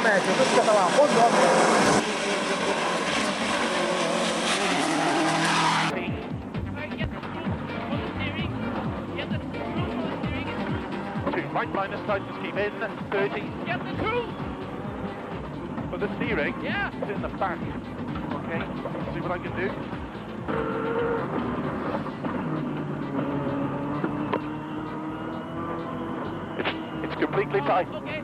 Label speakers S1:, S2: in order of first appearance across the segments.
S1: metro, tutto va, fondo a metro.
S2: Right minus tightens keep in, 30. Get the two! For the steering? Yeah. It's in the back. Okay, see what I can do. It's completely tight. Okay.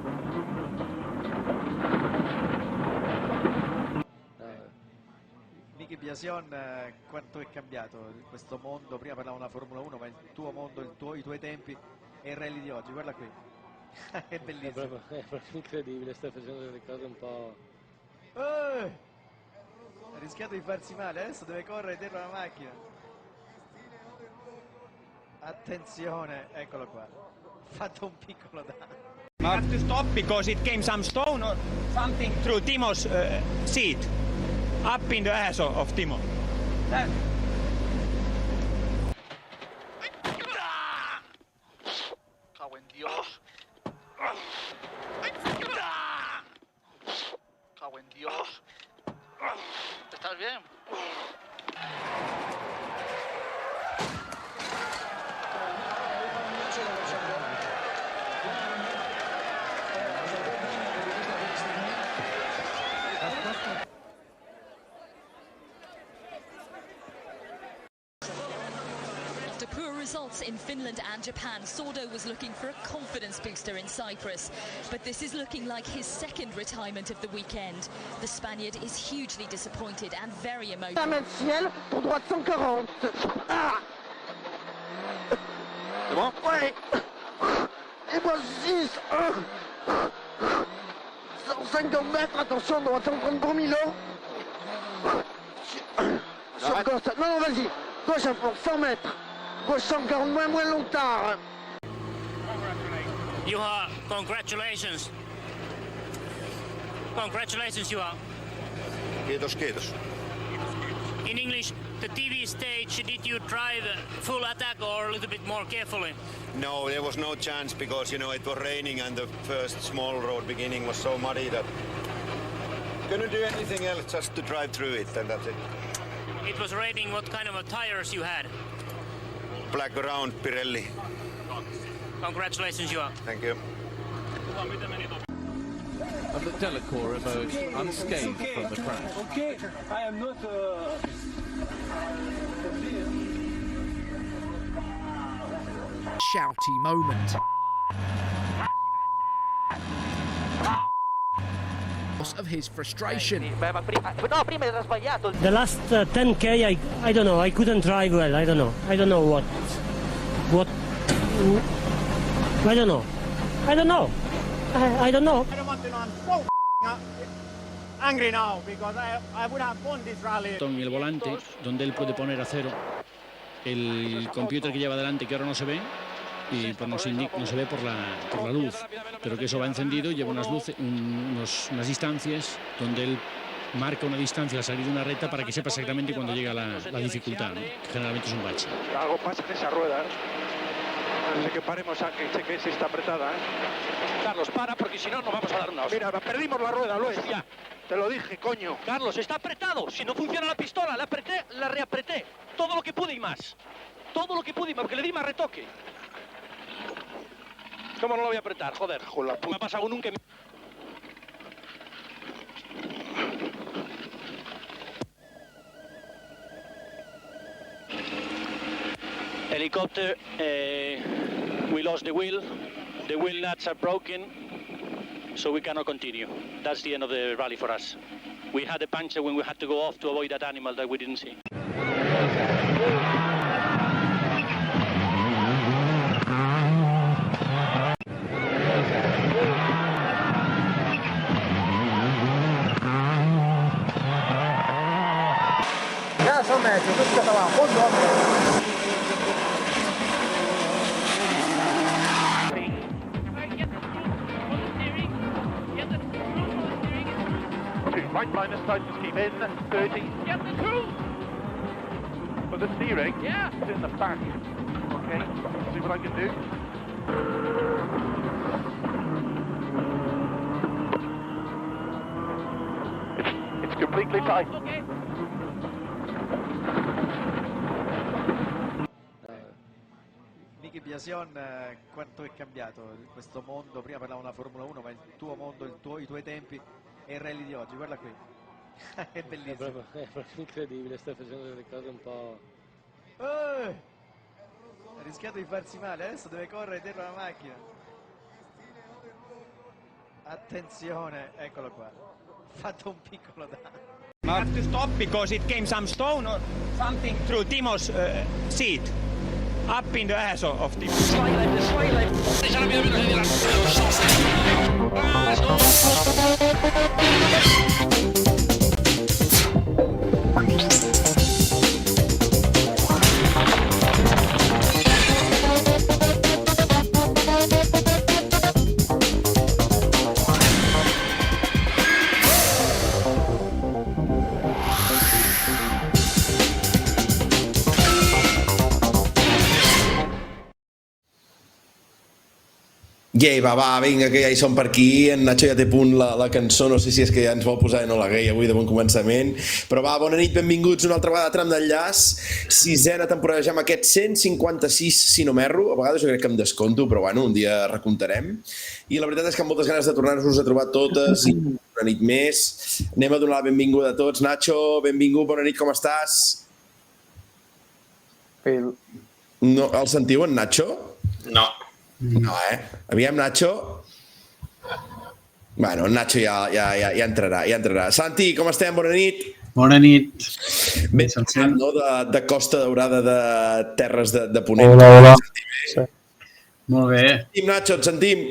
S3: Niki Biasion, quanto è cambiato questo mondo? Prima parlavamo della Formula 1, ma il tuo mondo, i tuoi tempi e il rally di oggi, guarda qui. È bellissimo.
S4: È proprio incredibile, stai facendo delle cose un po'...
S3: Ha rischiato di farsi male, adesso deve correre dietro la macchina. Attenzione, eccolo qua. Fatto un piccolo danno.
S5: We have to stop because it came some stone or something through Timo's seat, up in the ass of Timo.
S2: Cago en Dios. Cago en Dios. ¿Estás bien?
S6: After poor results in Finland and Japan, Sordo was looking for a confidence booster in Cyprus, but this is looking like his second retirement of the weekend. The Spaniard is hugely disappointed and very emotional.
S1: La main de ciel pour droite 140. Ah.
S2: C'est bon?
S1: Ouais. Et moi 6. 150 mètres, attention, droite 130 pour Milo. Sur gauche, non, vas-y. Gauche à fond, 100 mètres. Gauche 140, moins longtemps.
S7: Juha, congratulations. Congratulations, Juha.
S8: Kiitos, kiitos.
S7: In English, the TV stage, did you drive full attack or a little bit more carefully?
S8: No, there was no chance because, you know, it was raining and the first small road beginning was so muddy that couldn't do anything else, just to drive through it, and that's it.
S7: It was raining. What kind of tires you had?
S8: Black around Pirelli.
S7: Congratulations, Juha.
S8: Thank you.
S9: And the Delacour emerged unscathed from the crash.
S10: Okay, I am not...
S11: Shouty moment. Of his frustration.
S10: The last 10k, I don't know, I couldn't drive well, I don't know what, I don't know. I don't know.
S5: I don't want to know, I'm so angry now because I would have won this rally.
S4: En el volante, donde él puede poner a cero el computer que lleva delante, que ahora no se ve, y pues no se ve por la luz, pero que eso va encendido, lleva unas luces, unas distancias donde él marca una distancia al salir de una recta para que sepa exactamente cuando llega la dificultad, ¿no? Que generalmente es un bache.
S2: Algo pasa en esa rueda. No sé que paremos, que cheque si está apretada.
S12: Carlos, para, porque si no nos vamos a dar una hostia.
S2: Mira, perdimos la rueda, Luis. Ya. Te lo dije, coño.
S12: Carlos, está apretado. Si no funciona la pistola, la apreté, la reapreté. Todo lo que pude y más. Todo lo que pude y más, porque le di más retoque. ¿Cómo no lo voy a apretar? Joder, me ha pasado nunca. Helicopter, we lost the wheel. The wheel nuts are broken, so we cannot continue. That's the end of the rally for us. We had a puncture when we had to go off to avoid that animal that we didn't see.
S1: Gas a metro, tutto va, fondo a metro.
S2: Right minus tightens keep in, 30. Get the two! For the steering? Yeah. It's in the back. Okay, see what I can do. completely tight.
S3: Niki Biasion, quanto è cambiato questo mondo? Prima parlavamo della Formula 1, ma il tuo mondo, i tuoi tempi e il rally di oggi, guarda qui. È bellissimo.
S13: È proprio incredibile, stai facendo delle cose un po'...
S3: Ha rischiato di farsi male, adesso deve correre dietro la macchina. Attenzione, eccolo qua. Fatto un piccolo danno.
S5: I have to stop because it came some stone or something through Timo's seat. Up in the ass of Timo.
S14: Gai, va, vinga, que ja hi som per aquí. En Nacho ja té a punt la cançó, no sé si és que ja ens vol posar no la Gai avui de bon començament. Però va, bona nit, benvinguts una altra vegada a Tram d'Enllaç. 6a temporada ja amb aquest 156, si no m'erro. A vegades jo crec que em desconto, però bueno, un dia recomptarem. I la veritat és que amb moltes ganes de tornar-nos a trobar totes i una nit més. Anem a donar la benvinguda a tots. Nacho, benvingut, bona nit, com estàs? No, el sentiu, en Nacho?
S15: No.
S14: No, Aviam, Nacho. Bueno, en Nacho ja entrarà. Santi, com estem? Bona nit.
S15: Bona nit.
S14: Ben tornat, no?, de Costa Daurada de Terres de Ponent.
S15: Hola. Sí. Molt bé.
S14: Sentim, Nacho, et sentim.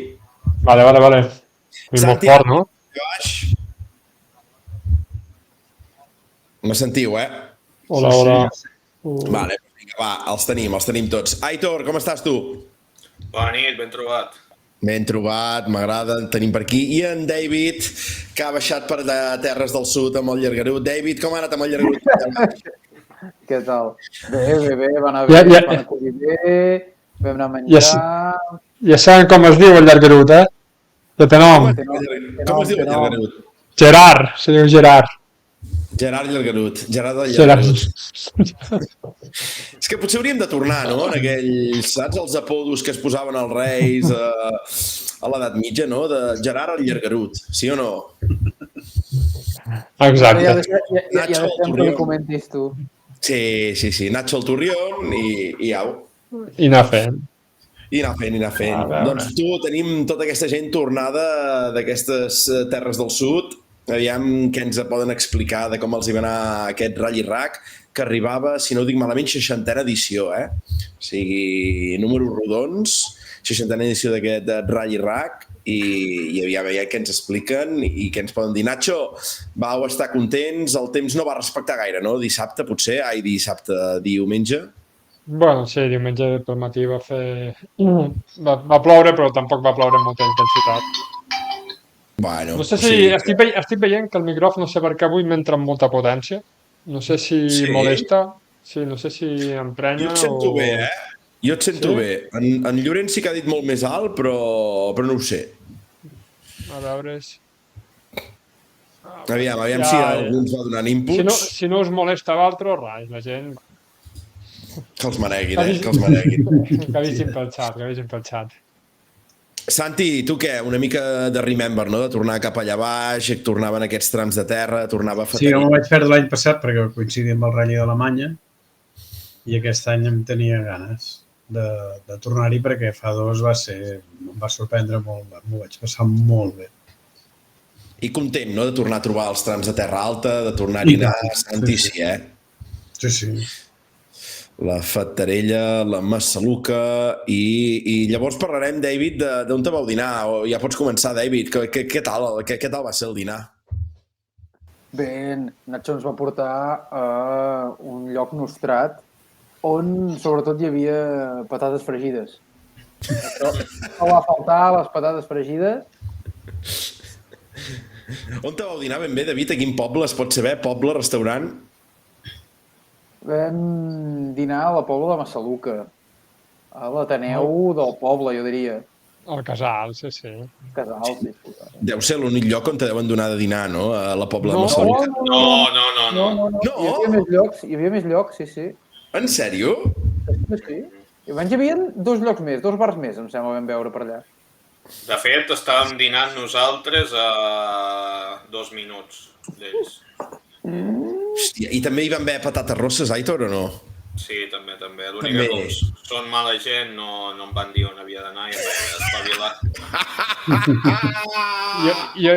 S15: Vale.
S14: Santi, molt fort, no? Me sentiu,
S15: Hola.
S14: Vale, vinga, va, els tenim tots. Aitor, com estàs tu?
S15: Bona nit, ben trobat.
S14: Ben trobat, m'agrada, el tenim per aquí. I en David, que ha baixat per Terres del Sud amb el Llargarut. David, com ha anat amb el Llargarut?
S16: Què tal? Bé, va anar bé, van acollir bé, vam anar a menjar...
S17: Ja saben com es diu el Llargarut, De té nom.
S14: Com es diu el Llargarut?
S17: Gerard, se diu Gerard.
S14: Gerard Llargarut, Gerard del Llargarut. És que potser hauríem de tornar, no?, en aquells, saps, els apodos que es posaven als reis a l'edat mitja, no?, de Gerard el Llargarut, sí o no?
S17: Exacte.
S16: Ja deixem que ho comentis tu.
S14: Sí, Nacho el Turrión i au.
S17: I anar fent.
S14: I anar fent. Doncs tu, tenim tota aquesta gent tornada d'aquestes terres del sud. Aviam què ens poden explicar de com els hi va anar aquest Rally Rack, que arribava, si no ho dic malament, 60a edició, O sigui, números rodons, 60a edició d'aquest Rally Rack, i aviam què ens expliquen i què ens poden dir. Nacho, vau estar contents, el temps no va respectar gaire, no? Dissabte, potser? Diumenge?
S17: Bueno, sí, diumenge pel matí va fer... Va ploure, però tampoc va ploure amb molta intensitat.
S14: Bueno,
S17: no sé si... Estic veient que el micròfon, no sé per què avui m'entra amb molta potència. No sé si molesta. Sí, no sé si emprenya o...
S14: Jo et sento bé, Jo et sento bé. En Llorenç sí que ha dit molt més alt, però no ho sé.
S17: A veure...
S14: Aviam si algú ens va donant inputs.
S17: Si no us molesta l'altre, rai, la gent...
S14: Que els maneguin, que els maneguin.
S17: Que vagin pel xat,
S14: Santi, tu què? Una mica de remember, no?, de tornar cap allà baix, tornaven aquests trams de terra, tornava a
S15: Sí, jo m'ho vaig perdre l'any passat perquè coincidia amb el Rally d'Alemanya i aquest any em tenia ganes de tornar-hi perquè fa 2 em va sorprendre molt, m'ho vaig passar molt bé.
S14: I content, no?, de tornar a trobar els trams de terra alta, de tornar-hi a anar, Santi, sí,
S15: Sí.
S14: La Fatarella, la Massaluca i llavors parlarem, David, d'on te vau dinar. Ja pots començar, David. Què tal va ser el dinar?
S16: Bé, Nacho ens va portar a un lloc nostrat on sobretot hi havia patates fregides. No va faltar les patates fregides.
S14: On te vau dinar ben bé, David? A quin poble? Es pot saber? Poble, restaurant?
S16: Vam dinar a la Pobla de Massaluca, a l'Ateneu del poble, jo diria.
S17: El Casal, sí, sí.
S16: Casal, sí.
S14: Deu ser l'únic lloc on te deuen donar de dinar, no? A la Pobla de
S17: No.
S14: Massaluca.
S16: No. Hi havia més llocs, sí.
S14: En sèrio?
S16: Sí. I abans hi havia 2 llocs més, 2 bars més, em sembla, vam veure per allà.
S18: De fet, estàvem dinant nosaltres a 2 minuts d'ells.
S14: Hòstia, i també hi van haver patates rosses, Aitor, o no?
S18: Sí, també. L'únic que com són mala gent no em van dir on havia d'anar i em vaig espavilar.
S17: I a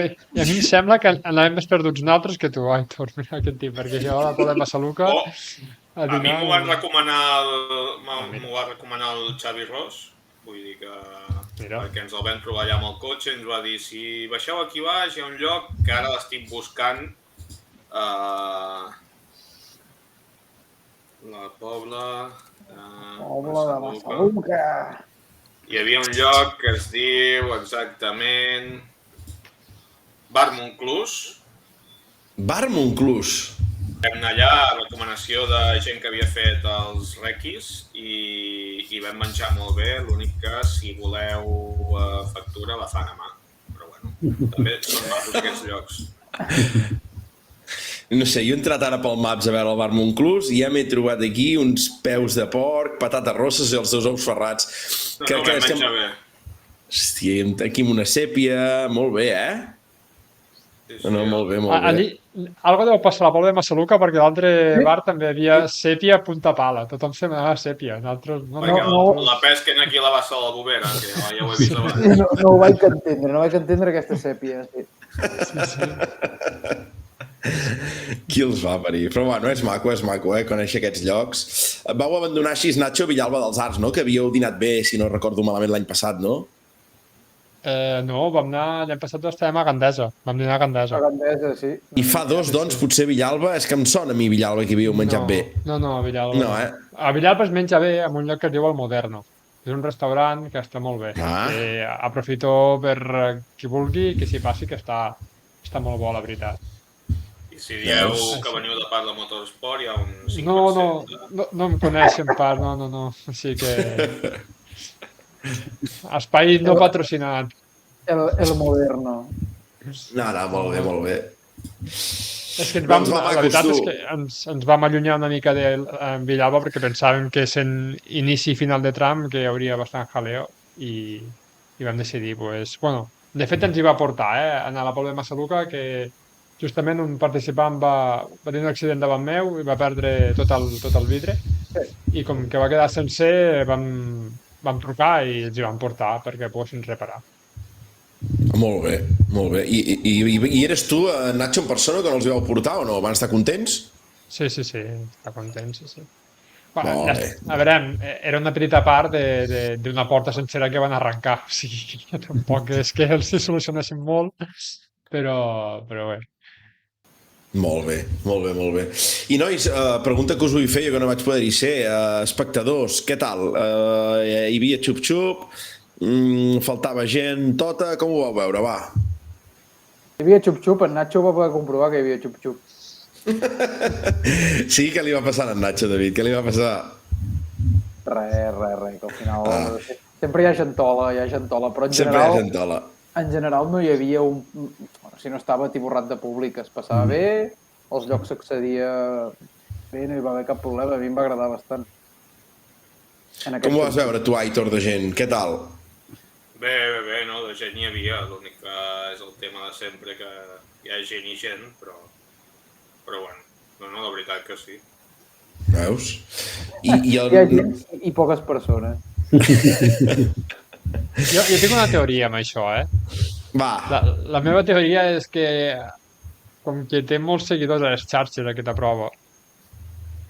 S17: mi em sembla que anàvem més perduts nosaltres que tu, Aitor, mira aquest tip, perquè jo a la Pobla de Massaluca...
S18: A mi m'ho va recomanar el Xavi Ros, vull dir que... Perquè ens el vam trobar allà amb el cotxe i ens va dir si baixeu aquí baix hi ha un lloc que ara l'estic buscant la Pobla
S16: de Massaluca.
S18: Hi havia un lloc que es diu exactament Bar Monclús.
S14: Bar Monclús.
S18: Vam anar allà a recomanació de gent que havia fet els requis i vam menjar molt bé, l'únic que si voleu factura la fan a mà. Però bueno, també són macos aquests llocs.
S14: No sé, jo he entrat ara pel Maps a veure el Bar Monclús i ja m'he trobat aquí uns peus de porc, patates rosses i els 2 ous ferrats.
S18: No, vam menjar bé.
S14: Hòstia, aquí amb una sèpia, molt bé, No, molt bé, molt bé.
S17: Allí, algo deu passar a la Pobla de Massaluca perquè l'altre bar també havia sèpia punta pala. Tothom se m'anava sèpia. Nosaltres...
S18: Perquè la pesquen aquí a la bassa de la Bovera, que ja ho he vist abans.
S16: No ho vaig entendre aquesta sèpia.
S17: Sí.
S14: Qui els va parir? Però bueno, és maco, conèixer aquests llocs. Vau abandonar així Nacho Villalba dels Arts, no? Que havíeu dinat bé, si no recordo malament, l'any passat, no?
S17: No, vam anar... L'any passat estàvem a Gandesa. Vam dinar a Gandesa.
S16: A Gandesa, sí.
S14: I fa 2, doncs, potser Villalba... És que em sona a mi Villalba que havíeu menjat bé.
S17: No, a Villalba.
S14: No,
S17: A Villalba es menja bé en un lloc que es diu El Moderno. És un restaurant que està molt bé. Aprofito per qui vulgui que s'hi passi, que està molt bo, la veritat.
S18: I si dieu que veniu de part de Motorsport, hi ha un 5%.
S17: No em coneixen pas, no. Així que... Espai no patrocinat.
S16: El Moderno.
S14: No, molt bé.
S17: És que la veritat és que ens vam allunyar una mica de Villalba perquè pensàvem que sent inici i final de tram que hi hauria bastant jaleo i vam decidir, bueno, de fet ens hi va portar, anar a la Pobla de Massaluca, que justament un participant va tenir un accident davant meu i va perdre tot el vidre i com que va quedar sencer vam trucar i els hi vam portar perquè poguessin reparar.
S14: Molt bé. I eres tu, Nacho, en persona, que no els hi vau portar o no? Van estar contents?
S17: Sí, està content, sí. A veure, era una petita part d'una porta sencera que van arrencar, o sigui, tampoc és que els solucionessin molt, però bé.
S14: Molt bé. I nois, pregunta que us vull fer, jo que no vaig poder-hi ser, espectadors, què tal? Hi havia xup-xup, faltava gent, tota, com ho vau veure, va?
S16: Hi havia xup-xup, en Nacho va poder comprovar que hi havia xup-xup.
S14: Sí, què li va passar a en Nacho, David? Què li va passar?
S16: Res, que al final sempre hi ha gentola, però en general no hi havia si no estava atiborrat de públic, es passava bé, els llocs s'accedia bé, no hi va haver cap problema, a mi em va agradar bastant.
S14: Com ho vas veure tu, Aitor, de gent? Què tal?
S18: Bé, no, de gent n'hi havia, l'únic que és el tema de sempre, que hi ha gent i gent, però bueno, no, la veritat que sí.
S14: Veus?
S16: Hi ha gent i poques persones.
S17: Jo tinc una teoria amb això,
S14: Va.
S17: La meva teoria és que, com que té molts seguidors a les xarxes aquesta prova,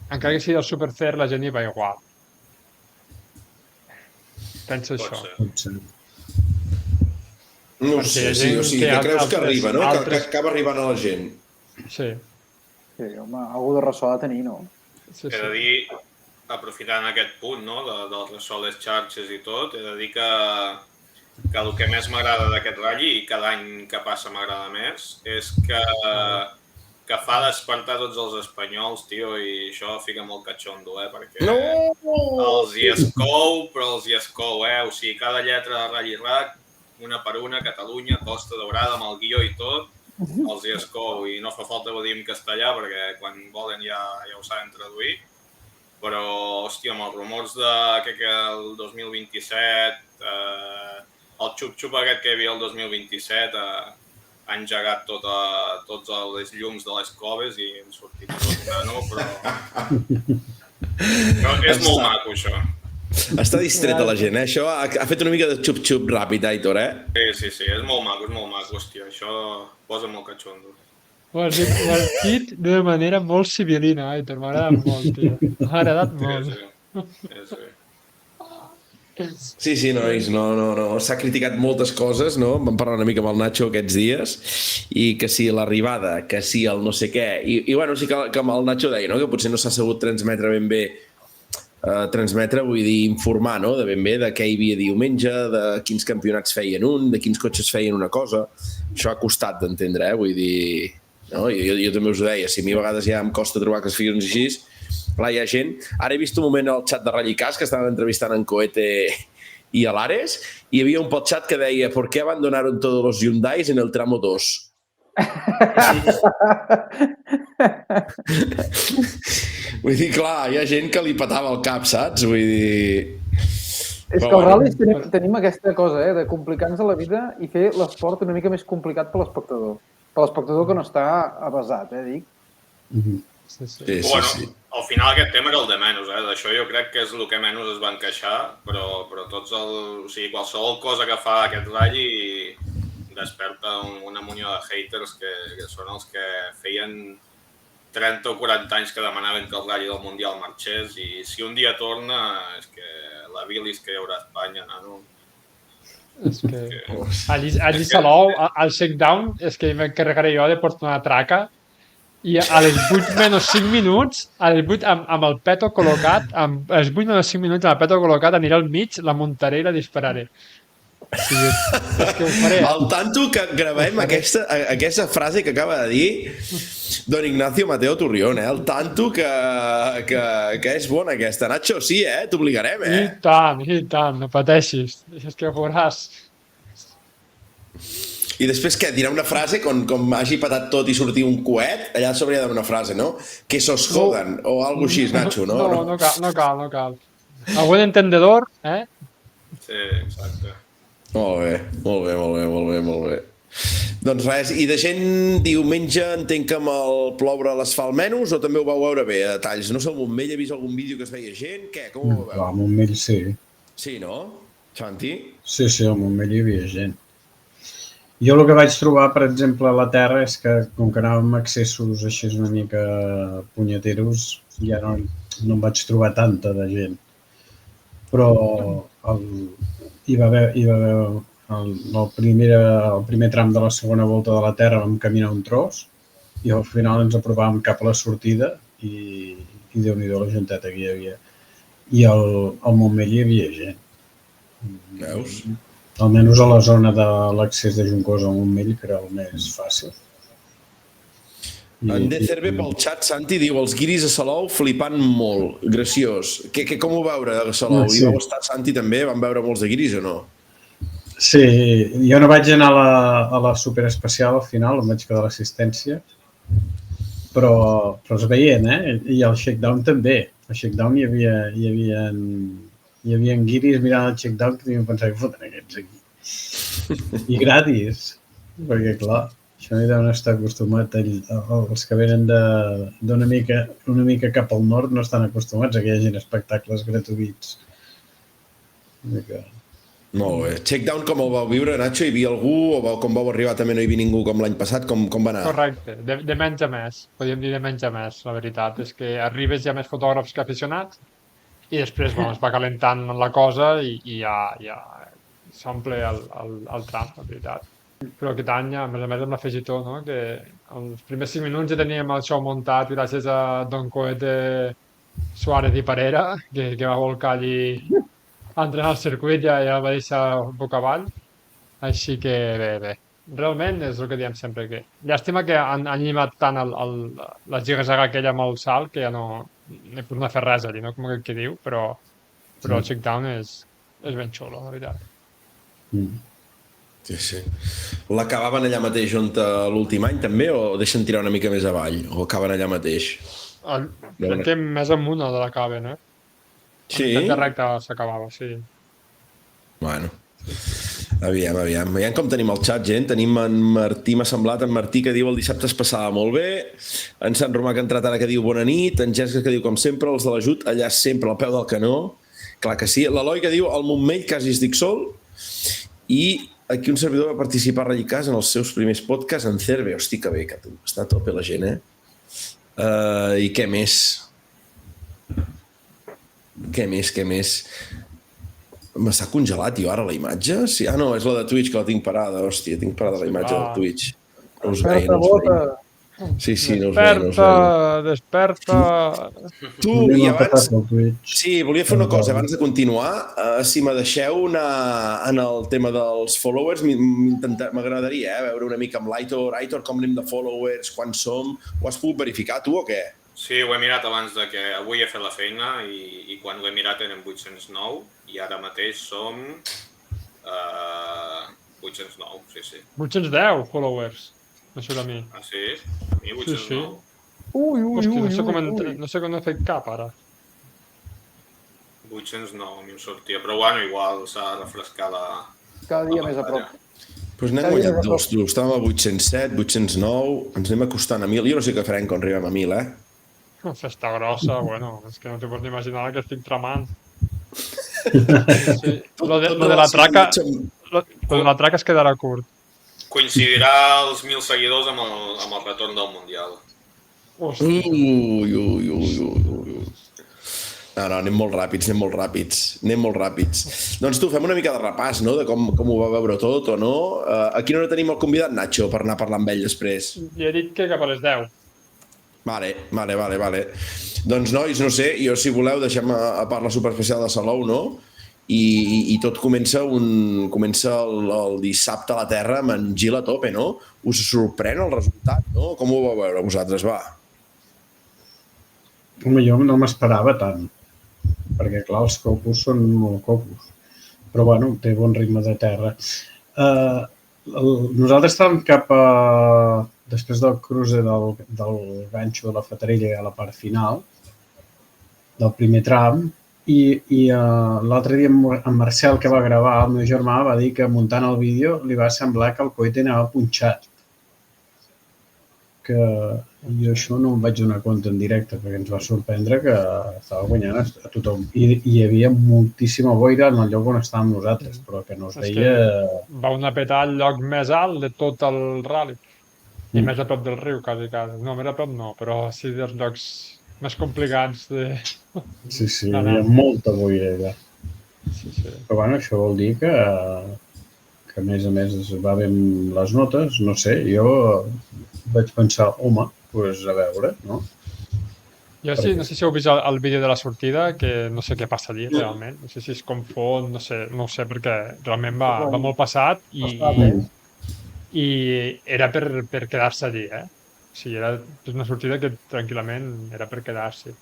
S17: encara que sigui el Supercer, la gent hi va igual. Penso això.
S14: No ho sé, sí, o sigui, que creus que arriba, no? Que acaba arribant a la gent.
S17: Sí.
S16: Sí, home, algú de ressò ha de tenir, no?
S18: He de dir, aprofitant aquest punt, no, del ressò a les xarxes i tot, he de dir que el que més m'agrada d'aquest ratll, i cada any que passa m'agrada més, és que que fa despertar tots els espanyols, tio, i això fica molt catxondo, perquè els hi escou, però els hi escou, o sigui, cada lletra de Rally Rack, una per una, Catalunya, Costa Daurada, amb el guió i tot, els hi escou, i no fa falta que ho diguem en castellà, perquè quan volen ja ho saben traduir, però, hòstia, amb els rumors que el 2027, el xup-xup aquest que hi havia el 2027, ha engegat tots els llums de les coves i hem sortit tot nano, però és molt maco, això.
S14: Està distreta la gent, Això ha fet una mica de xup-xup ràpid, Aitor,
S18: Sí, és molt maco, hòstia, això posa molt catxondo.
S17: Ho has dit d'una manera molt civilina, Aitor, m'ha agradat molt, tio. M'ha agradat molt.
S14: Sí, nois, no. S'ha criticat moltes coses, no? Vam parlar una mica amb el Nacho aquests dies, i que si l'arribada, que si el no sé què, i bueno, sí que el Nacho deia, no?, que potser no s'ha sabut transmetre ben bé, vull dir, informar, no?, de ben bé de què hi havia diumenge, de quins campionats feien de quins cotxes feien una cosa. Això ha costat d'entendre, vull dir, no? Jo també us ho deia, si a mi a vegades ja em costa trobar que es figuin així. Clar, hi ha gent. Ara he vist un moment al xat de Rallycast que estaven entrevistant en Coete i a l'Ares, i hi havia un pot xat que deia ¿por qué abandonaron todos los Hyundais en el tramo 2? Vull dir, clar, hi ha gent que li patava el cap, saps? Vull dir...
S16: És que els ral·lis tenim aquesta cosa, de complicar-nos la vida i fer l'esport una mica més complicat per l'espectador. Per l'espectador que no està avasat, dic.
S18: Bueno, al final aquest tema era el de menys, d'això jo crec que és el que menys es van queixar, però qualsevol cosa que fa aquest ratll desperta una munió de haters que són els que feien 30 o 40 anys que demanaven que el ratll del Mundial marxés, i si un dia torna és que la bilis que hi haurà a Espanya, nano.
S17: És que allí Salou, al shakedown, és que m'encarregaré jo de portar una traca i a les 8 menys 5 minuts, a les 8 amb el peto col·locat, a les 8 menys 5 minuts amb el peto col·locat, aniré al mig, la muntaré i la dispararé. Sí, és que ho faré.
S14: Al tanto que gravem aquesta frase que acaba de dir don Ignacio Mateo Turrión, al tanto que és bona aquesta. Nacho, sí, t'obligarem,
S17: I tant, no pateixis. És que ho veuràs.
S14: I després què? Dirà una frase com hagi patat tot i sortir un coet? Allà s'hauria de dar una frase, no? Que sos jodan, o algo així, Nacho, no?
S17: No cal. Algun entendedor,
S18: Sí, exacte.
S14: Molt bé. Doncs res, i de gent diumenge entenc que amb el ploure l'asfalt menys, o també ho vau veure bé a detalls? No sé, al Montmell he vist algun vídeo que es veia gent? Què? Com ho veu?
S15: Al Montmell sí.
S14: Sí, no? Santi?
S15: Sí, al Montmell hi havia gent. Jo el que vaig trobar, per exemple, a la terra és que, com que anàvem accessos així una mica punyeteros, ja no em vaig trobar tanta de gent. Però hi va haver el primer tram de la segona volta de la terra, vam caminar un tros i al final ens apropàvem cap a la sortida i Déu-n'hi-do la genteta que hi havia. I al Montmell hi havia gent.
S14: Veus?
S15: Almenys a la zona de l'accés de Juncosa al Montmell, que era el més fàcil.
S14: En Decerbe pel xat, Santi, diu els guiris a Salou flipant molt, graciós. Com ho veure a Salou? Hi vau estar, Santi, també? Van veure molts de guiris o no?
S15: Sí, jo no vaig anar a la superespecial al final, em vaig quedar a l'assistència, però es veien, I al shakedown també. Al shakedown hi havia guiris mirant el shakedown que devien pensar que foten aquests aquí. I gratis, perquè clar, això no hi deuen estar acostumat. Els que venen d'una mica cap al nord no estan acostumats a que hi hagin espectacles gratuïts.
S14: Molt bé. Shakedown com el vau viure, Nacho? Hi havia algú? O com vau arribar també no hi havia ningú com l'any passat? Com va anar?
S17: Correcte, de menys a més. Podríem dir de menys a més, la veritat. És que arribes ja més fotògrafs que aficionats i després es va calentant la cosa i ja s'omple el tram, la veritat. Però aquest any, a més amb l'afegitó, no? Que els primers 5 minuts ja teníem el show muntat gràcies a Don Coete Suárez i Parera, que va volcar allí a entrenar al circuit i ja el va deixar boca avall. Així que bé. realment és el que diem sempre, que llàstima que han llimat tant la ziga-zaga aquella amb el salt que ja no he pogut fer res allí, no? Com aquell que diu, però el check-down és ben xulo, la veritat.
S14: Sí. L'acabaven allà mateix on l'últim any també o deixen tirar una mica més avall o acaben allà mateix?
S17: Crec que més amunt de l'acaben, eh?
S14: Sí?
S17: En de recte s'acabava, sí.
S14: Bueno, aviam. Aviam com tenim el xat, gent. Tenim en Martí, m'ha semblat, en Martí que diu el dissabte es passava molt bé, en Sant Romà que ha entrat ara que diu bona nit, en Jessica que diu com sempre, els de l'ajut allà sempre al peu del canó, clar que sí, l'Eloi que diu el Montmell quasi es dic sol, i aquí un servidor va participar a Rellicàs en els seus primers podcasts en Cerve. Hosti, que bé, que està a tope la gent, I què més? Què més? M'està congelat, tio, ara la imatge? Sí, no, és la de Twitch que la tinc parada, hòstia, tinc parada la imatge del Twitch. No us veia, Sí, no us veia.
S17: Desperta!
S14: Tu, i abans... Sí, volia fer una cosa, abans de continuar, si me deixeu anar en el tema dels followers, m'agradaria veure una mica amb l'Aitor, com anem de followers, quan som, ho has pogut verificar tu o què?
S18: Sí, ho he mirat abans de que avui he fet la feina i quan ho he mirat eren 809 i ara mateix som 809, sí.
S17: 810 followers, no surt a mi.
S18: Ah, sí? A mi 809.
S17: Sí. Ui, no sé com he fet cap ara.
S18: 809 a mi em sortia, però bueno, igual s'ha de refrescar la...
S16: Cada dia més a prop.
S14: Doncs n'hem guanyat dos, tu. Estàvem a 807, 809, ens anem acostant a 1.000. Jo no sé què farem quan arribem a 1.000,
S17: Festa grossa, bueno, és que no t'ho pots imaginar el que estic tramant. Sí. Lo de la traca es quedarà curt.
S18: Coincidirà els 1.000 seguidors amb el retorn del Mundial.
S14: No, anem molt ràpids. Doncs tu, fem una mica de repàs, no?, de com ho va veure tot o no. A quina hora tenim el convidat, Nacho, per anar a parlar amb ell després?
S17: Jo he dit que cap a les 10.
S14: Vale. Doncs, nois, no sé, jo, si voleu, deixem a part la superficial de Salou, no? I tot comença el dissabte a la Terra amb en Gil a tope, no? Us sorprèn el resultat, no? Com ho vau veure vosaltres, va?
S15: Home, jo no m'esperava tant, perquè, clar, els cocos són molt cocos. Però, bueno, té bon ritme de terra. Nosaltres estàvem cap a... Després del cruce del ganxo de la Fatarella a la part final, del primer tram, i l'altre dia en Marcel, que va gravar, el meu germà, va dir que muntant el vídeo li va semblar que el coet anava punxat. Que jo això no em vaig donar compte en directe, perquè ens va sorprendre que estava guanyant a tothom. I hi havia moltíssima boira en el lloc on estàvem nosaltres, però que no es veia...
S17: Va una petar el lloc més alt de tot el rally. I més a prop del riu, quasi. No, més a prop no, però sí dels llocs més complicats de...
S15: Sí, hi havia molta boira allà.
S17: Sí.
S15: Però bueno, això vol dir que a més es va bé amb les notes, no sé, jo vaig pensar, home, doncs a veure, no?
S17: Jo sí, no sé si heu vist el vídeo de la sortida, que no sé què passa allí realment, no sé si es confon, no sé, perquè realment va molt passat i era per quedar-se allí, O sigui, era una sortida que tranquil·lament era per quedar-se.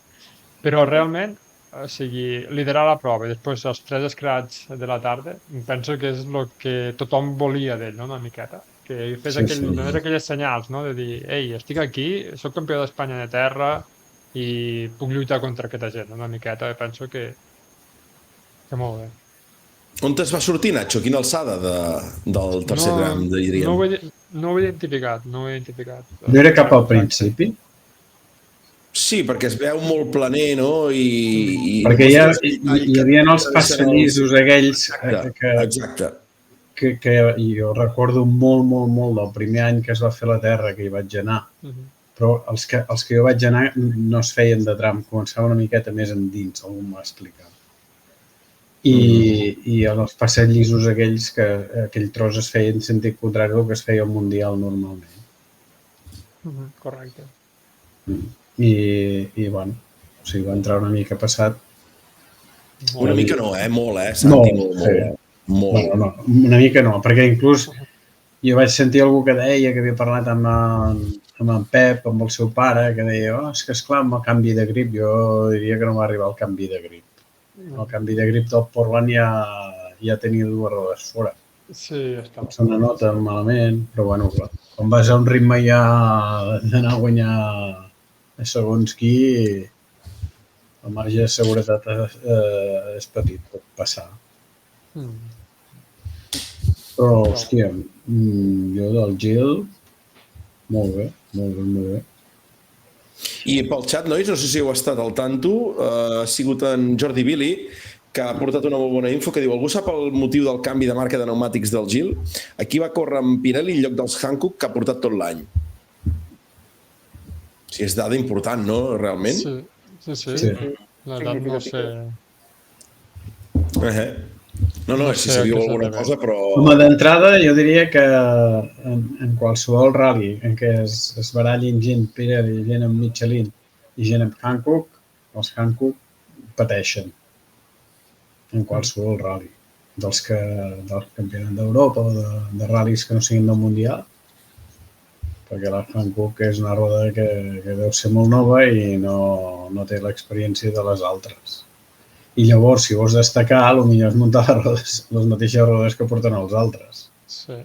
S17: Però realment, o sigui, liderar la prova i després els 3 escrats de la tarda, penso que és el que tothom volia d'ell, no?, una miqueta. Que fes donés aquelles senyals, no?, de dir, ei, estic aquí, soc campió d'Espanya de terra i puc lluitar contra aquesta gent, una miqueta, penso que molt bé.
S14: On es va sortir, Nacho? Quina alçada del tercer tram, diríem?
S17: No ho he identificat.
S15: No era cap al principi?
S14: Sí, perquè es veu molt planer, no?
S15: Perquè hi havia els passadissos aquells que jo recordo molt del primer any que es va fer la Terra, que hi vaig anar. Però els que jo vaig anar no es feien de tram, començava una miqueta més endins, algú m'ha explicat. I els passeigs llisos aquells, que aquell tros es feia en sentit contrari al que es feia al Mundial normalment.
S17: Correcte.
S15: I bueno, o sigui, va entrar una mica passat.
S14: Una mica no, molt, Santi, molt.
S15: No, una mica no, perquè inclús Jo vaig sentir algú que deia que havia parlat amb en Pep, amb el seu pare, que deia, és que esclar, amb el canvi de grip, jo diria que no va arribar el canvi de grip. El canvi de grip del Portland ja tenia 2 rodes fora.
S17: Sí, està.
S15: Se n'anota malament, però bueno, clar, quan vas a un ritme ja d'anar a guanyar segons qui, el marge de seguretat és petit, pot passar. Però, hòstia, jo del Gil, molt bé.
S14: I pel xat, nois, no sé si heu estat al tanto, ha sigut en Jordi Billy, que ha portat una molt bona info, que diu, algú sap el motiu del canvi de marca de pneumàtics del Gil? Aquí va córrer amb Pirelli en lloc dels Hankook, que ha portat tot l'any. Si és dada important, no?, realment?
S17: Sí. L'edat no sé...
S14: No, si sabíeu alguna cosa, però...
S15: Home, d'entrada, jo diria que en qualsevol rally en què es barallin gent Pirelli, gent amb Michelin i gent amb Hankook, els Hankook pateixen en qualsevol rally. Del campionat d'Europa o de ral·lis que no siguin del Mundial, perquè la Hankook és una roda que deu ser molt nova i no té l'experiència de les altres. I llavors, si vols destacar, potser és muntar les mateixes rodes que porten els altres.
S17: Sí.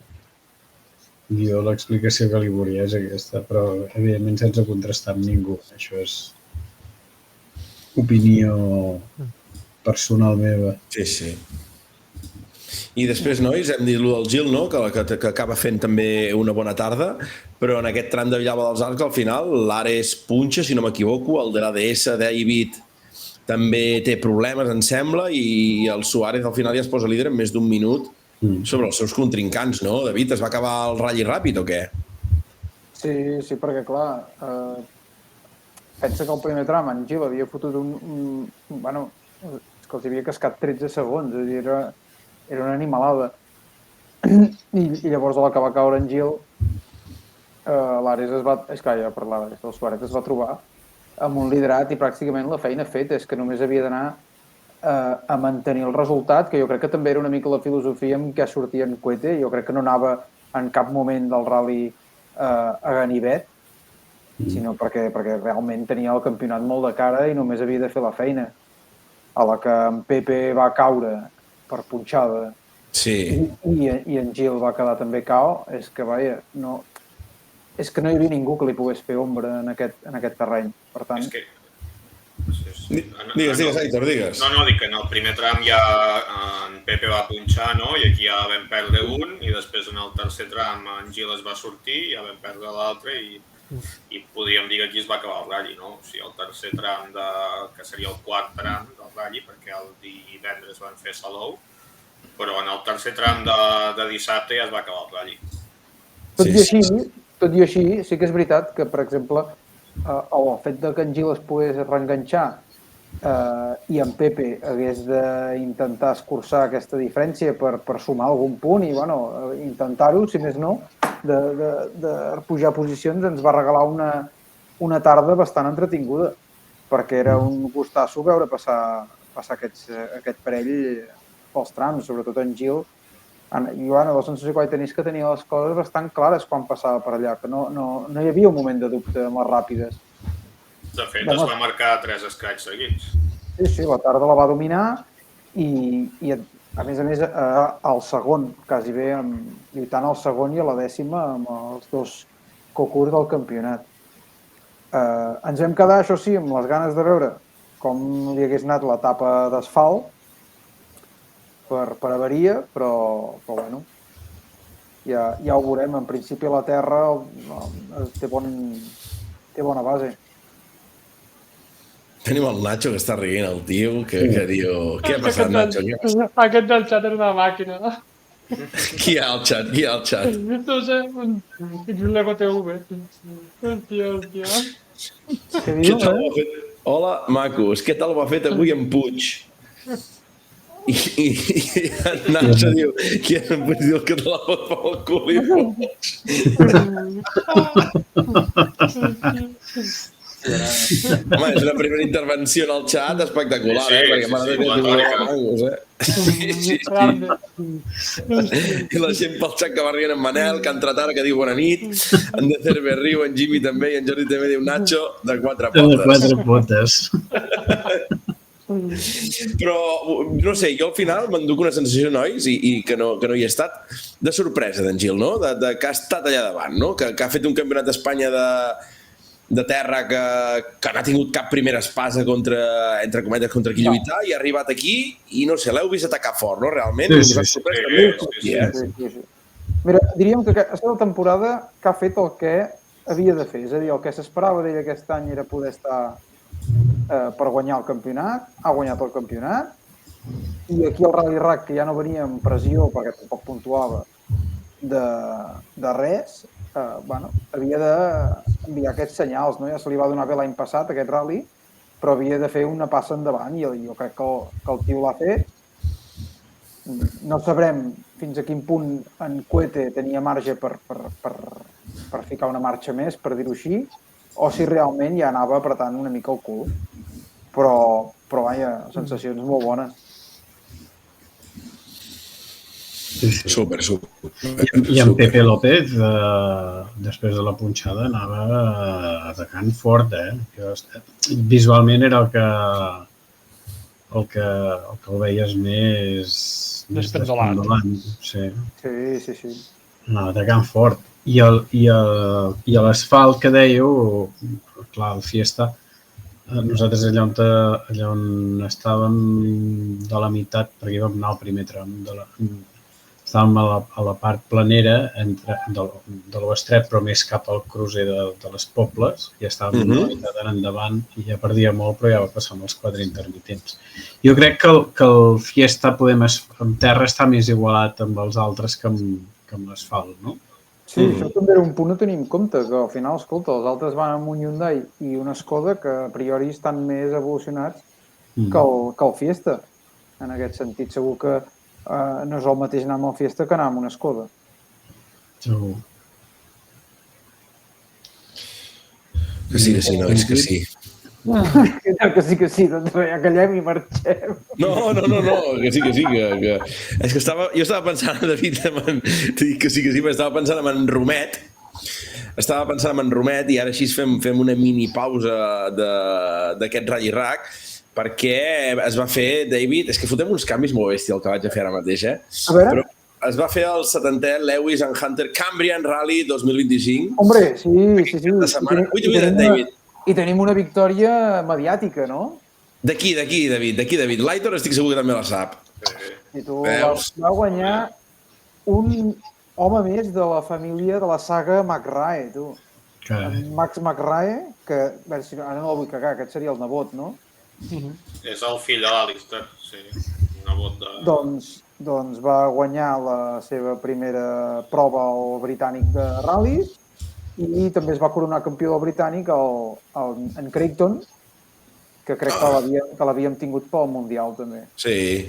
S15: Jo l'explicació que li volia és aquesta, però evidentment sense contrastar amb ningú. Això és opinió personal meva.
S14: Sí. I després, nois, hem dit el del Gil, no?, que acaba fent també una bona tarda, però en aquest tram de Villava dels Arcs, al final, l'Ares punxa, si no m'equivoco, el de l'ADS, David, també té problemes, em sembla, i el Suárez al final ja es posa líder en més d'un minut sobre els seus contrincants, no? David, es va acabar el ratll ràpid o què?
S16: Sí, perquè clar, pensa que el primer tram en Gil havia fotut bueno, és que els havia cascat 13 segons, és a dir, era una animalada. I llavors a la que va caure en Gil, l'Ares es va... És clar, ja per l'Ares, el Suárez es va trobar amb un liderat i pràcticament la feina feta, és que només havia d'anar a mantenir el resultat, que jo crec que també era una mica la filosofia amb què sortia en Cuete. Jo crec que no anava en cap moment del rally a ganivet, sinó perquè realment tenia el campionat molt de cara i només havia de fer la feina. A la que en Pepe va caure per punxada i en Gil va quedar també cao, és que, vaja, no hi havia ningú que li pogués fer ombra en aquest terreny. Per tant...
S14: Digues, Aitor, digues.
S18: No, dic que en el primer tram ja en Pepe va punxar, no?, i aquí ja vam perdre un, i després en el tercer tram en Gil es va sortir, ja vam perdre l'altre, i podríem dir que aquí es va acabar el ratll, no? O sigui, el tercer tram, que seria el quart tram del ratll, perquè el divendres van fer Salou, però en el tercer tram de dissabte ja es va acabar el ratll.
S16: Tot i així, sí que és veritat que, per exemple, el fet que en Gil es pogués reenganxar i en Pepe hagués d'intentar escurçar aquesta diferència per sumar algun punt i, bueno, intentar-ho, si més no, de pujar posicions, ens va regalar una tarda bastant entretinguda, perquè era un gustasso veure passar aquest parell pels trams, sobretot en Gil. I la sensació que vaig tenir és que tenia les coses bastant clares quan passava per allà, que no hi havia un moment de dubte amb les ràpides.
S18: De fet, es va marcar 3 escrats seguits.
S16: Sí, la tarda la va dominar i a més, al segon, quasi bé, lluitant al segon i a la dècima amb els 2 cocurs del campionat. Ens vam quedar, això sí, amb les ganes de veure com li hagués anat l'etapa d'asfalt, per avaria, però bueno, ja ho veurem. En principi la terra té bona base.
S14: Tenim el Nacho que està rient, el tio, que diu... Què ha passat, Nacho?
S17: Aquest del xat és una màquina.
S14: Qui hi ha al xat?
S17: No sé, un Lego TV. Hòstia.
S16: Què diu,
S14: Hola, macos, què tal ho ha fet avui en Puig? I en Nacho diu que en Puig diu que te la pot pel cul i fots. Home, és una primera intervenció en el xat espectacular, perquè mare de Déu, I la gent pel xat que va rient en Manel, que ha entrat ara, que diu bona nit, en De Cerve riu, en Jimmy també, i en Jordi també diu Nacho, de 4 potes.
S15: De 4 potes.
S14: Però, no sé, jo al final m'enduc una sensació, nois, i que no hi he estat, de sorpresa d'en Gil, no? De que ha estat allà davant, no? Que ha fet un campionat d'Espanya de terra que no ha tingut cap primera espasa entre cometes, contra qui lluitar, i ha arribat aquí i, no sé, l'heu vist atacar fort, no? Realment.
S16: Sí. Mira, diríem que aquesta temporada que ha fet el que havia de fer, és a dir, el que s'esperava d'ell aquest any era poder estar per guanyar el campionat, ha guanyat el campionat, i aquí el Rally Rack, que ja no venia amb pressió perquè tampoc puntuava de res, havia d'enviar aquests senyals, no? Ja se li va donar bé l'any passat, aquest rally, però havia de fer una passa endavant i jo crec que el tio l'ha fet. No sabrem fins a quin punt en Cuete tenia marge per ficar una marxa més, per dir-ho així, o si realment ja anava apretant una mica el cul. Però vaja, sensacions molt bones.
S14: Súper.
S15: I en Pepe López, després de la punxada, anava atacant fort, Visualment era el que el veies més despendolant. Sí. Anava atacant fort. I l'asfalt que dèieu, clar, el Fiesta, nosaltres allà on estàvem de la meitat, perquè hi vam anar al primer tram, estàvem a la part planera de l'Estret, però més cap al crucer de les Pobles, i estàvem a la meitat endavant i ja perdia molt, però ja va passar amb els 4 intermitents. Jo crec que el Fiesta en terra està més igualat amb els altres que amb l'asfalt, no?
S16: Sí, això també era un punt a tenir en compte, que al final, escolta, els altres van amb un Hyundai i una Skoda que a priori estan més evolucionats que el Fiesta. En aquest sentit, segur que no és el mateix anar amb el Fiesta que anar amb una Skoda.
S15: Segur.
S14: Que sí, nois, que sí.
S16: Que sí, doncs ja callem i marxem.
S14: No, que sí. És que jo estava pensant, David, que sí, però estava pensant en Romet. I ara així fem una mini pausa d'aquest Rally Rack, perquè es va fer, David, és que fotem uns canvis molt bèstia el que vaig a fer ara mateix,
S16: A veure?
S14: Però es va fer el 70è Lewis and Hunter Cambrian Rally 2025.
S16: Hombre, sí.
S14: David.
S16: I tenim una victòria mediàtica, no?
S14: D'aquí, David. L'Aitor estic segur que també la sap.
S16: I tu va guanyar un home més de la família de la saga McRae, tu. Max McRae, que ara no la vull cagar, aquest seria el nebot, no?
S18: És el fill de l'Alistair, sí. El nebot de...
S16: Doncs va guanyar la seva primera prova al britànic de ral·lis i també es va coronar campió del britànic en Creighton, que crec que l'havíem tingut pel Mundial, també.
S14: Sí.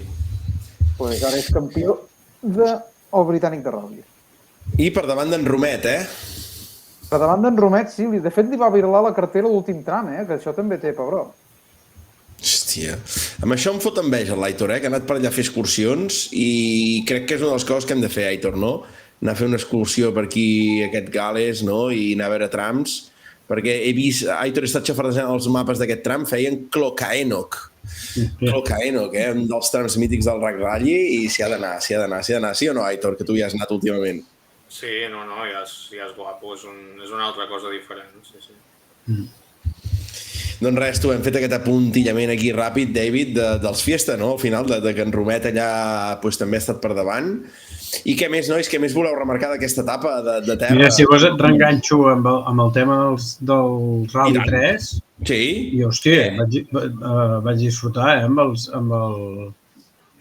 S16: Pues ara és campió del britànic de ral·lis.
S14: I per davant d'en Romet,
S16: Per davant d'en Romet, sí. De fet, li va virlar la cartera l'últim tram, que això també té pebró.
S14: Hòstia. Amb això em fot enveja l'Aitor, que ha anat per allà a fer excursions i crec que és una de les coses que hem de fer, Aitor, no? Anar a fer una excursió per aquí, aquest Gales, no? I anar a veure trams, perquè he vist, Aitor ha estat xafardejant els mapes d'aquest tram, feien Clocaenoc, un dels trams mítics del Rack Rally, i s'hi ha d'anar, sí o no, Aitor, que tu ja has anat últimament?
S18: Sí, ja és guapo, és una altra cosa diferent, sí.
S14: Doncs res, tu, hem fet aquest apuntillament aquí ràpid, David, dels Fiesta, no? Al final, que en Romet allà també ha estat per davant. I què més, nois? Què més voleu remarcar d'aquesta etapa de terra?
S15: Mira, si vols et reenganxo amb el tema del Rally 3.
S14: Sí.
S15: I, hòstia, vaig disfrutar,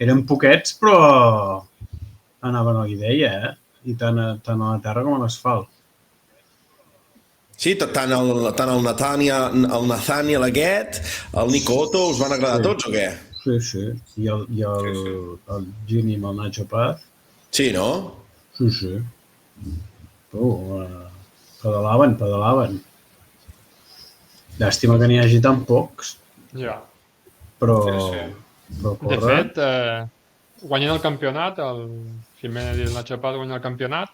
S15: Eren poquets, però anaven a l'idea, I tant a la terra com a l'asfalt.
S14: Sí, tant el Nathaniel aquest, el Nico Otto, us van agradar tots o què?
S15: Sí. I el Jimmy amb el Nacho Paz.
S14: Sí, no?
S15: Sí. Pedalaven. Llàstima que n'hi hagi tan pocs,
S17: Ja.
S15: però
S17: De
S15: corre...
S17: fet, guanyen el campionat, el Jiménez i el Nacho Paz guanyen el campionat,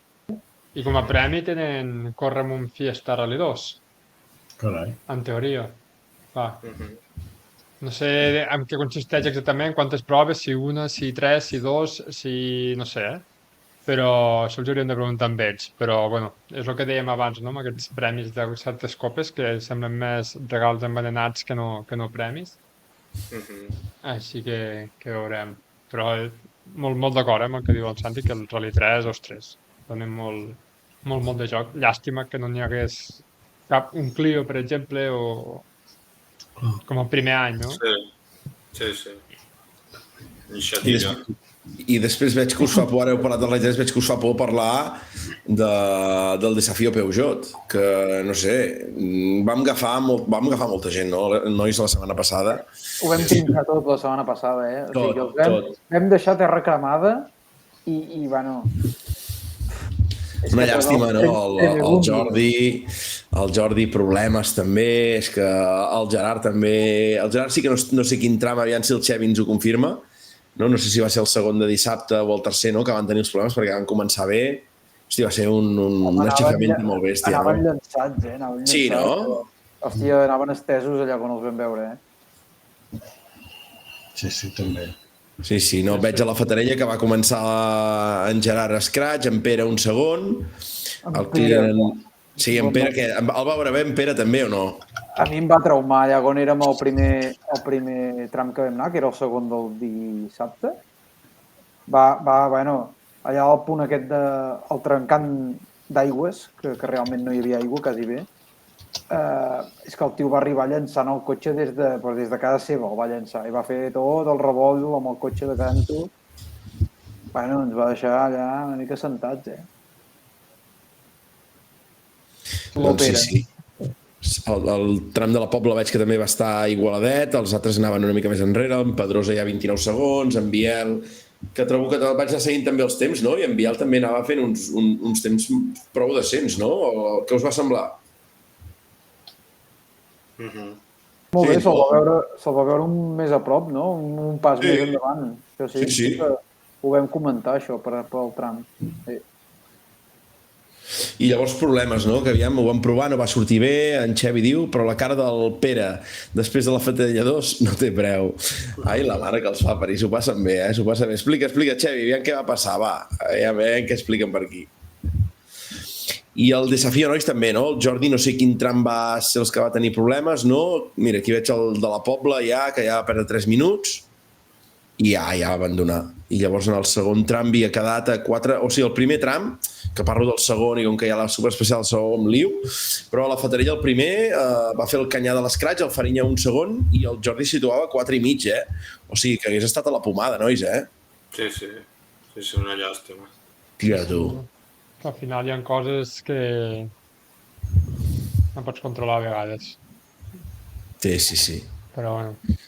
S17: i com a premi tenen córrer amb un Fiesta Rally 2,
S15: Carai.
S17: en teoria. Va. No sé en què consisteix exactament, quantes proves, si una, si tres, si dos, si... no sé, però això els hauríem de preguntar amb ells. Però, bueno, és el que dèiem abans, no?, amb aquests premis de certes copes que semblen més regals envenenats que no premis. Així que veurem. Però molt d'acord amb el que diu el Santi, que el Rally 3, ostres, donen molt de joc. Llàstima que no n'hi hagués un Clio, per exemple, o com el primer any, no?
S18: Sí.
S14: I després veig que us fa por, ara heu parlat del Rally 3, veig que us fa por parlar del Desafío Peugeot, que, no sé, vam agafar molta gent, no, nois, la setmana passada.
S16: Ho vam trincar tot la setmana passada, eh?
S14: Tot.
S16: Vam deixar terra cremada i bueno...
S14: Una llàstima, no? El Jordi problemes també, és que el Gerard també... El Gerard sí que no sé quin tram, aviam si el Xevi ens ho confirma, no sé si va ser el segon de dissabte o el tercer, no?, que van tenir els problemes perquè van començar bé. Hòstia, va ser un aixafament molt bèstia, no?
S16: Anaven llançats, eh?
S14: Sí, no?
S16: Hòstia, anaven estesos allà quan els vam veure, eh?
S15: Sí, també.
S14: Sí, no, veig a la Fatarella que va començar en Gerard Escratx, en Pere un segon, el Client... Sí, en Pere, que el va veure bé en Pere també o no?
S16: A mi em va traumar allà quan érem el primer tram que vam anar, que era el segon del dissabte. Bueno, allà al punt aquest del trencant d'aigües, que realment no hi havia aigua quasi bé, és que el tio va arribar llançant el cotxe des de casa seva, el va llançar, i va fer tot el revolt amb el cotxe de canto. Bueno, ens va deixar allà una mica sentats,
S14: Doncs sí. El tram de la Pobla veig que també va estar igualadet, els altres anaven una mica més enrere, en Pedrosa ja 29 segons, en Biel, que trobo que vaig anar seguint també els temps, no? I en Biel també anava fent uns temps prou decents, no? Què us va semblar?
S16: Molt bé, se'l va veure un més a prop, no? Un pas més endavant. Sí. Ho vam comentar, això, per al tram. Sí.
S14: I llavors problemes, no? Que aviam, ho vam provar, no va sortir bé, en Xevi diu, però la cara del Pere després de la Fatarella 2 no té preu. Ai, la mare que els fa parir, s'ho passen bé, s'ho passen bé. Explica, Xevi, aviam què va passar, va. Aviam què expliquen per aquí. I el Desafío Nois també, no? El Jordi no sé quin tram va ser els que va tenir problemes, no? Mira, aquí veig el de la Pobla ja, que ja va perdre 3 minuts i ja va abandonar. I llavors en el segon tram havia quedat a 4... O sigui, el primer tram, que parlo del segon i com que hi ha la superespecial del segon amb Liu, però a la Fatarella el primer va fer el canyar de l'Escratx, el Farinya un segon i el Jordi situava 4,5, O sigui, que hagués estat a la pomada, nois,
S18: Sí, una llàstima.
S14: Tira tu.
S17: Al final hi ha coses que no pots controlar a vegades.
S14: Sí.
S17: Però bueno.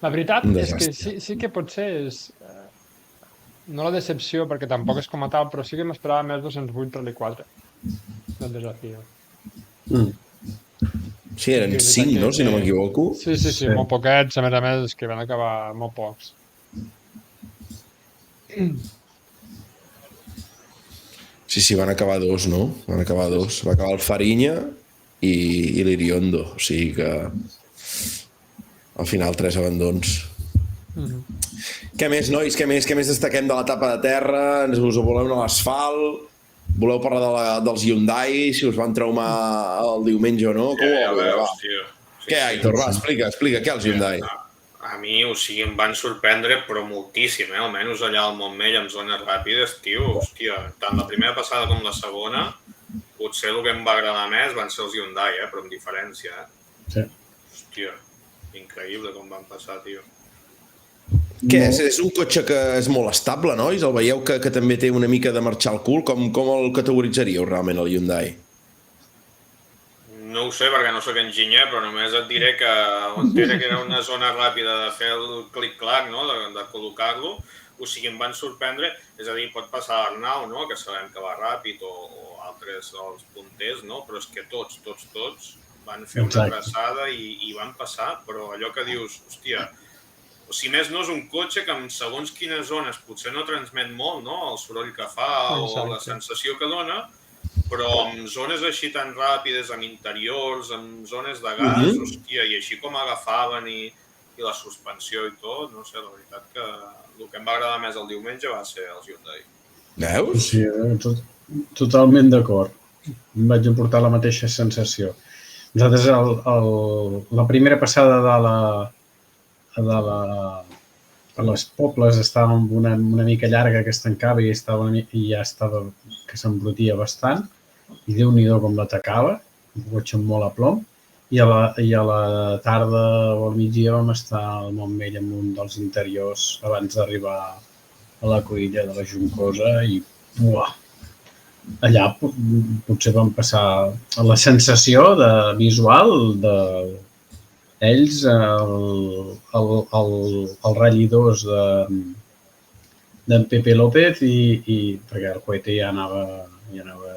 S17: La veritat és que sí que potser és... No la decepció, perquè tampoc és com a tal, però sí que m'esperava més 208 Rally 4 del Desafío.
S14: Sí, eren 5, no?, si no m'equivoco.
S17: Sí, molt poquets, a més, és que van acabar molt pocs.
S14: Sí, van acabar 2, no? Va acabar el Farinya i l'Iriondo, o sigui que al final 3 abandons. Què més, nois? Què més destaquem de l'etapa de terra? Us voleu anar a l'asfalt? Voleu parlar dels Hyundai, si us van traumar el diumenge o no? Què, Aitor? Va, explica, què els Hyundai?
S18: A mi, o sigui, em van sorprendre, però moltíssim, almenys allà al Montmell, en zones ràpides, tio, hòstia, tant la primera passada com la segona, potser el que em va agradar més van ser els Hyundai, però amb diferència,
S15: Sí.
S18: Hòstia, increïble com van passar, tio.
S14: Què és un cotxe que és molt estable, nois? El veieu que també té una mica de marxar al cul? Com el categoritzaríeu realment, el Hyundai?
S18: No ho sé, perquè no sóc enginyer, però només et diré que era una zona ràpida de fer el clic-clac, no?, de col·locar-lo. O sigui, em van sorprendre, és a dir, pot passar l'Arnau, que sabem que va ràpid, o altres, els punters, no? Però és que tots, Van fer una traçada i van passar, però allò que dius, hòstia, o si més no és un cotxe que en segons quines zones potser no transmet molt, no?, el soroll que fa o la sensació que dona, però en zones així tan ràpides, en interiors, en zones de gas, hòstia, i així com agafaven i la suspensió i tot, no sé, la veritat que el que em va agradar més el diumenge va ser els Hyundai.
S14: Veus?
S15: Sí, totalment d'acord. Em vaig aportar la mateixa sensació. Nosaltres, la primera passada a les Pobles estava una mica llarga, que es tancava i ja estava que s'embrutia bastant, i Déu-n'hi-do com l'atacava, un cotxe molt a plom, i a la tarda o al migdia vam estar al Montmell amb un dels interiors abans d'arribar a la Cruïlla de la Juncosa i allà potser vam passar la sensació visual d'ells, el Rally 2 d'en Pepe López, perquè el cohete ja anava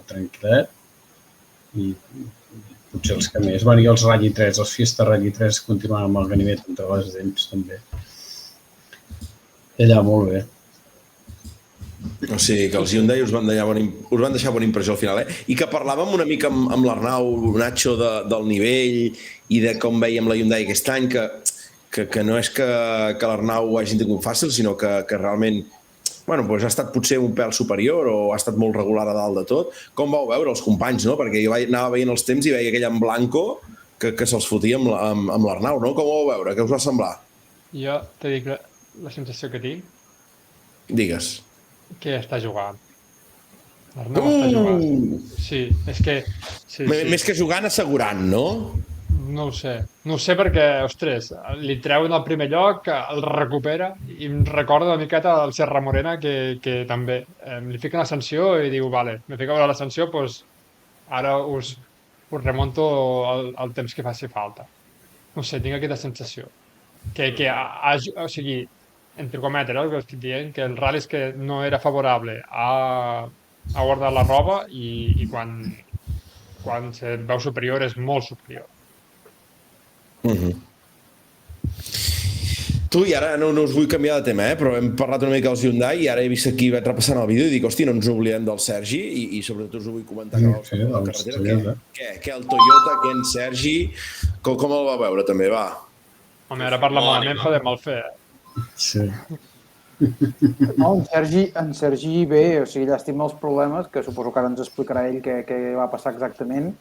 S15: tranquil·let, i potser els que més. Bueno, i els Rally 3, els Fiesta Rally 3 continuaven amb el ganivet entre les dents, també. Allà molt bé.
S14: O sigui, que els Hyundai us van deixar bona impressió al final, I que parlàvem una mica amb l'Arnau, Nacho, del nivell i de com veiem la Hyundai aquest any, que no és que l'Arnau ho hagin tingut fàcil, sinó que realment ha estat potser un pèl superior o ha estat molt regular a dalt de tot. Com vau veure els companys, no? Perquè jo anava veient els temps i veia aquell en blanco que se'ls fotia amb l'Arnau, no? Com ho vau veure? Què us va semblar?
S17: Jo te dic la sensació que tinc.
S14: Digues.
S17: Que està jugant. L'Arnau està jugant. Sí, és que...
S14: Més que jugant, assegurant, no?
S17: No ho sé. No ho sé perquè, ostres, li treuen al primer lloc, el recupera, i em recorda una miqueta el Serra Morena, que també li fica una sanció i diu, vale, me fica la sanció, doncs ara us remonto el temps que faci falta. No sé, tinc aquesta sensació. O sigui, entre cometes, el que estic dient, que el ral·lis que no era favorable a guardar la roba i quan se veu superior és molt superior.
S14: Tu, i ara no us vull canviar de tema, però hem parlat una mica dels Hyundai i ara he vist aquí, vaig repassant el vídeo i dic, hosti, no ens oblidem del Sergi i sobretot us ho vull comentar que a la carretera. Què, el Toyota, què en Sergi, com el va veure també, va?
S17: Home, ara parla malament, fa de mal fer,
S15: Sí.
S16: No, en Sergi bé, o sigui, llàstima els problemes, que suposo que ara ens explicarà ell què va passar exactament,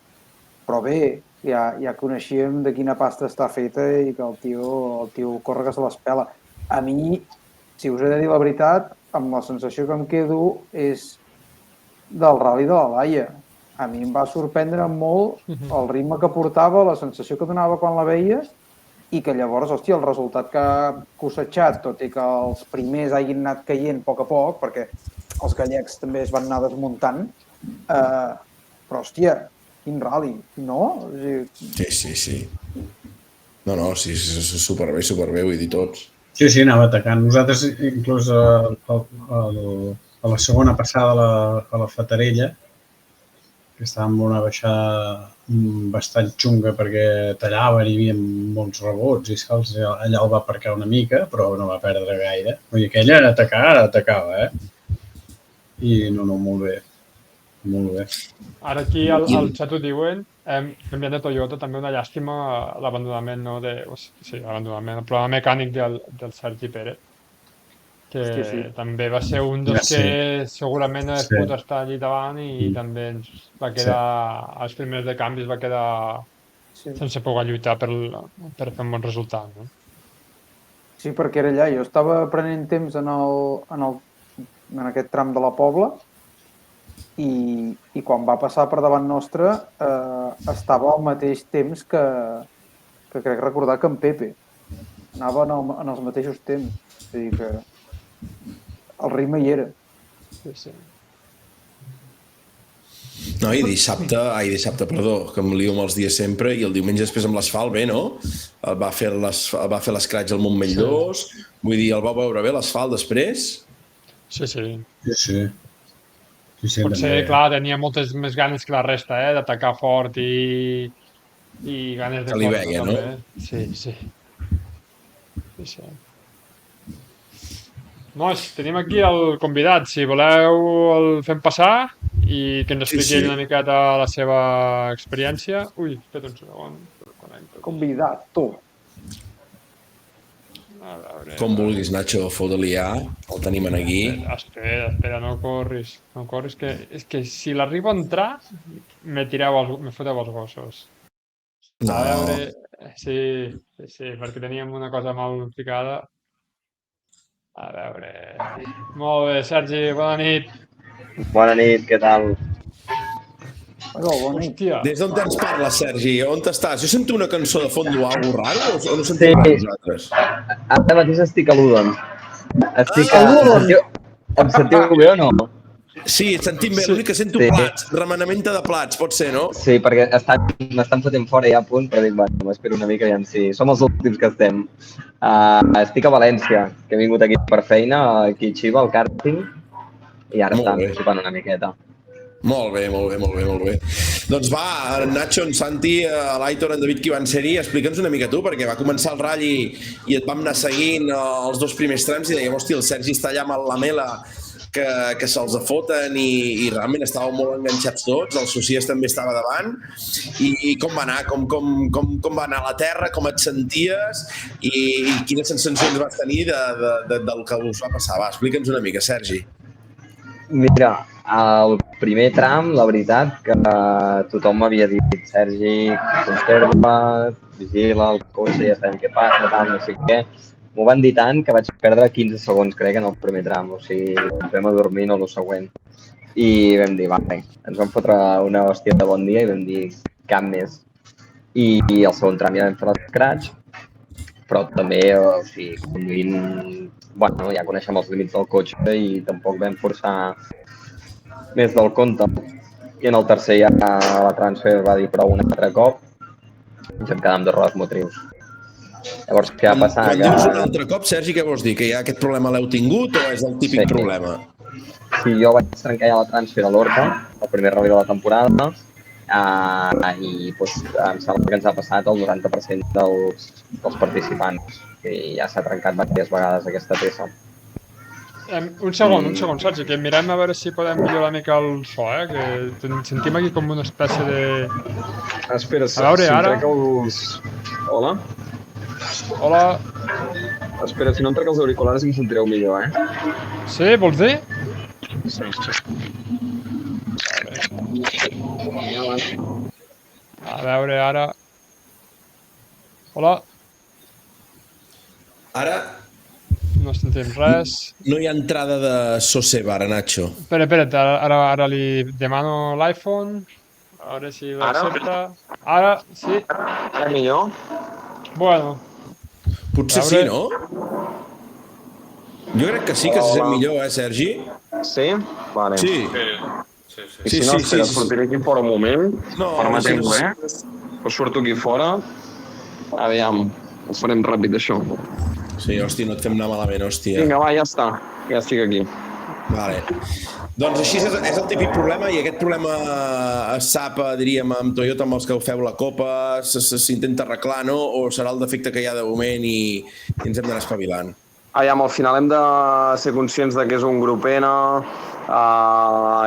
S16: però bé, ja coneixíem de quina pasta està feta i que el tio corre que se l'espela. A mi, si us he de dir la veritat, amb la sensació que em quedo és del Rally de la Laia. A mi em va sorprendre molt el ritme que portava, la sensació que donava quan la veies, i que llavors, hòstia, el resultat que ha cosetxat, tot i que els primers hagin anat caient a poc, perquè els gallecs també es van anar desmuntant, però, hòstia, quin rally, no?
S14: Sí. No, sí, superbé, vull dir tots.
S15: Sí, anava atacant. Nosaltres, inclús a la segona passada a la Fatarella, que estava amb una baixada bastant xunga perquè tallaven i hi havia molts rebots i salts, allà el va aparcar una mica, però no va perdre gaire. Vull dir que ella atacava, I no, molt bé. Molt bé.
S17: Ara aquí al xat ho diuen, canviant de Toyota, també una llàstima l'abandonament, no? L'abandonament, el problema mecànic del Sergi Pérez, que també va ser un dels que segurament es pot estar allí davant i també ens va quedar, als primers de canvi es va quedar sense poder lluitar per fer un bon resultat, no?
S16: Sí, perquè era allà. Jo estava prenent temps en aquest tram de la Pobla i quan va passar per davant nostre estava al mateix temps que crec recordar que en Pepe. Anava en els mateixos temps. És a dir, que el ritme hi era.
S17: Sí.
S14: No, i dissabte, que em lio amb els dies sempre, i el diumenge després amb l'asfalt bé, no? Va fer l'escratx al Montmell 2, vull dir, el va veure bé l'asfalt després?
S17: Sí. Potser, clar, tenia moltes més ganes que la resta, d'atacar fort i I ganes de
S14: Que li
S17: córrer,
S14: veia,
S17: també.
S14: no?
S17: Sí. Nois, tenim aquí el convidat. Si voleu el fem passar i que ens expliqui ell una miqueta la seva experiència. Ui, espera un segon.
S16: Convidat, tu.
S14: Com vulguis, Nacho, fot-li ja. El tenim aquí.
S17: Espera, no corris. No corris, que és que si l'arribo a entrar, me foteu els gossos.
S14: No.
S17: A veure... Sí, perquè teníem una cosa mal ficada. A veure... Molt bé, Sergi, bona nit.
S19: Bona nit, què tal?
S17: Hòstia.
S14: Des d'on ens parles, Sergi? On estàs? Jo sento una cançó de fons o alguna cosa raro o no sentiu res vosaltres?
S19: Ara mateix estic a Ludon. Em sentiu bé o no?
S14: Sí, et sentim bé. L'únic que sento plats, remenamenta de plats, pot ser, no?
S19: Sí, perquè m'estan fotent fora ja a punt, però dic, bueno, m'espero una mica, si som els últims que estem. Estic a València, que he vingut aquí per feina, aquí a Xiva, al càrting, i ara estan xupant una miqueta.
S14: Molt bé. Doncs va, Nacho, en Santi, l'Aitor, en David, qui van ser-hi, explica'ns una mica tu, perquè va començar el ratll i et vam anar seguint els dos primers trams i dèiem, hòstia, el Sergi està allà amb el Lamela que se'ls afoten i realment estàveu molt enganxats tots, el Socias també estava davant. I com va anar? Com va anar la terra? Com et senties? I quines sensacions vas tenir del que us va passar? Va, explica'ns una mica, Sergi.
S19: Mira, el primer tram, la veritat, que tothom m'havia dit, Sergi, conserva, vigila el cotxe, ja sabem què passa, tal, no sé què. M'ho van dir tant que vaig perdre 15 segons, crec, en el primer tram, o sigui, ens vam adormir en el següent. I vam dir, vale, ens vam fotre una hòstia de bon dia i vam dir, cap més. I el segon tram ja vam fer l'escratx, però també, o sigui, conduint, bueno, ja coneixem els límits del cotxe i tampoc vam forçar més del compte. I en el tercer ja la transfer va dir prou un altre cop i ens vam quedar amb 2 rodes motrius. Llavors, què va passar?
S14: Quan dius un altre cop, Sergi, què vols dir? Que ja aquest problema l'heu tingut o és el típic problema?
S19: Sí, jo vaig trencar ja la transfer a l'Horta, el primer rally de la temporada, i em sembla que ens ha passat el 90% dels participants, que ja s'ha trencat diverses vegades aquesta peça.
S17: Un segon, Sergi, que mirem a veure si podem millorar una mica el so, que sentim aquí com una espècie de...
S19: Espera,
S17: a veure, ara...
S19: Hola?
S17: Hola.
S19: Espera, si no em trec els auriculars em sentireu millor,
S17: Sí, vols dir?
S19: Sí.
S17: A veure, ara... Hola.
S14: Ara?
S17: No sentim res.
S14: No hi ha entrada de Soseba, ara, Nacho.
S17: Espera, ara li demano l'iPhone. A veure si l'accepta. Ara, sí.
S19: Ara millor?
S17: Bueno.
S14: Potser sí, no? Jo crec que sí, que se sent millor, Sergi?
S19: Sí? Vale.
S14: Sí.
S19: I si no, sortiré aquí fora un moment. Permeteu-ho, Us surto aquí fora. Aviam, ho farem ràpid, això.
S14: Sí, hòstia, no et fem anar malament, hòstia.
S19: Vinga, va, ja està. Ja estic aquí.
S14: Vale. Doncs així és el típic problema i aquest problema es sap, diríem, amb Toyota, amb els que feu la Copa, s'intenta arreglar, no? O serà el defecte que hi ha de moment i ens hem d'anar espavilant?
S19: Al final hem de ser conscients que és un grup N,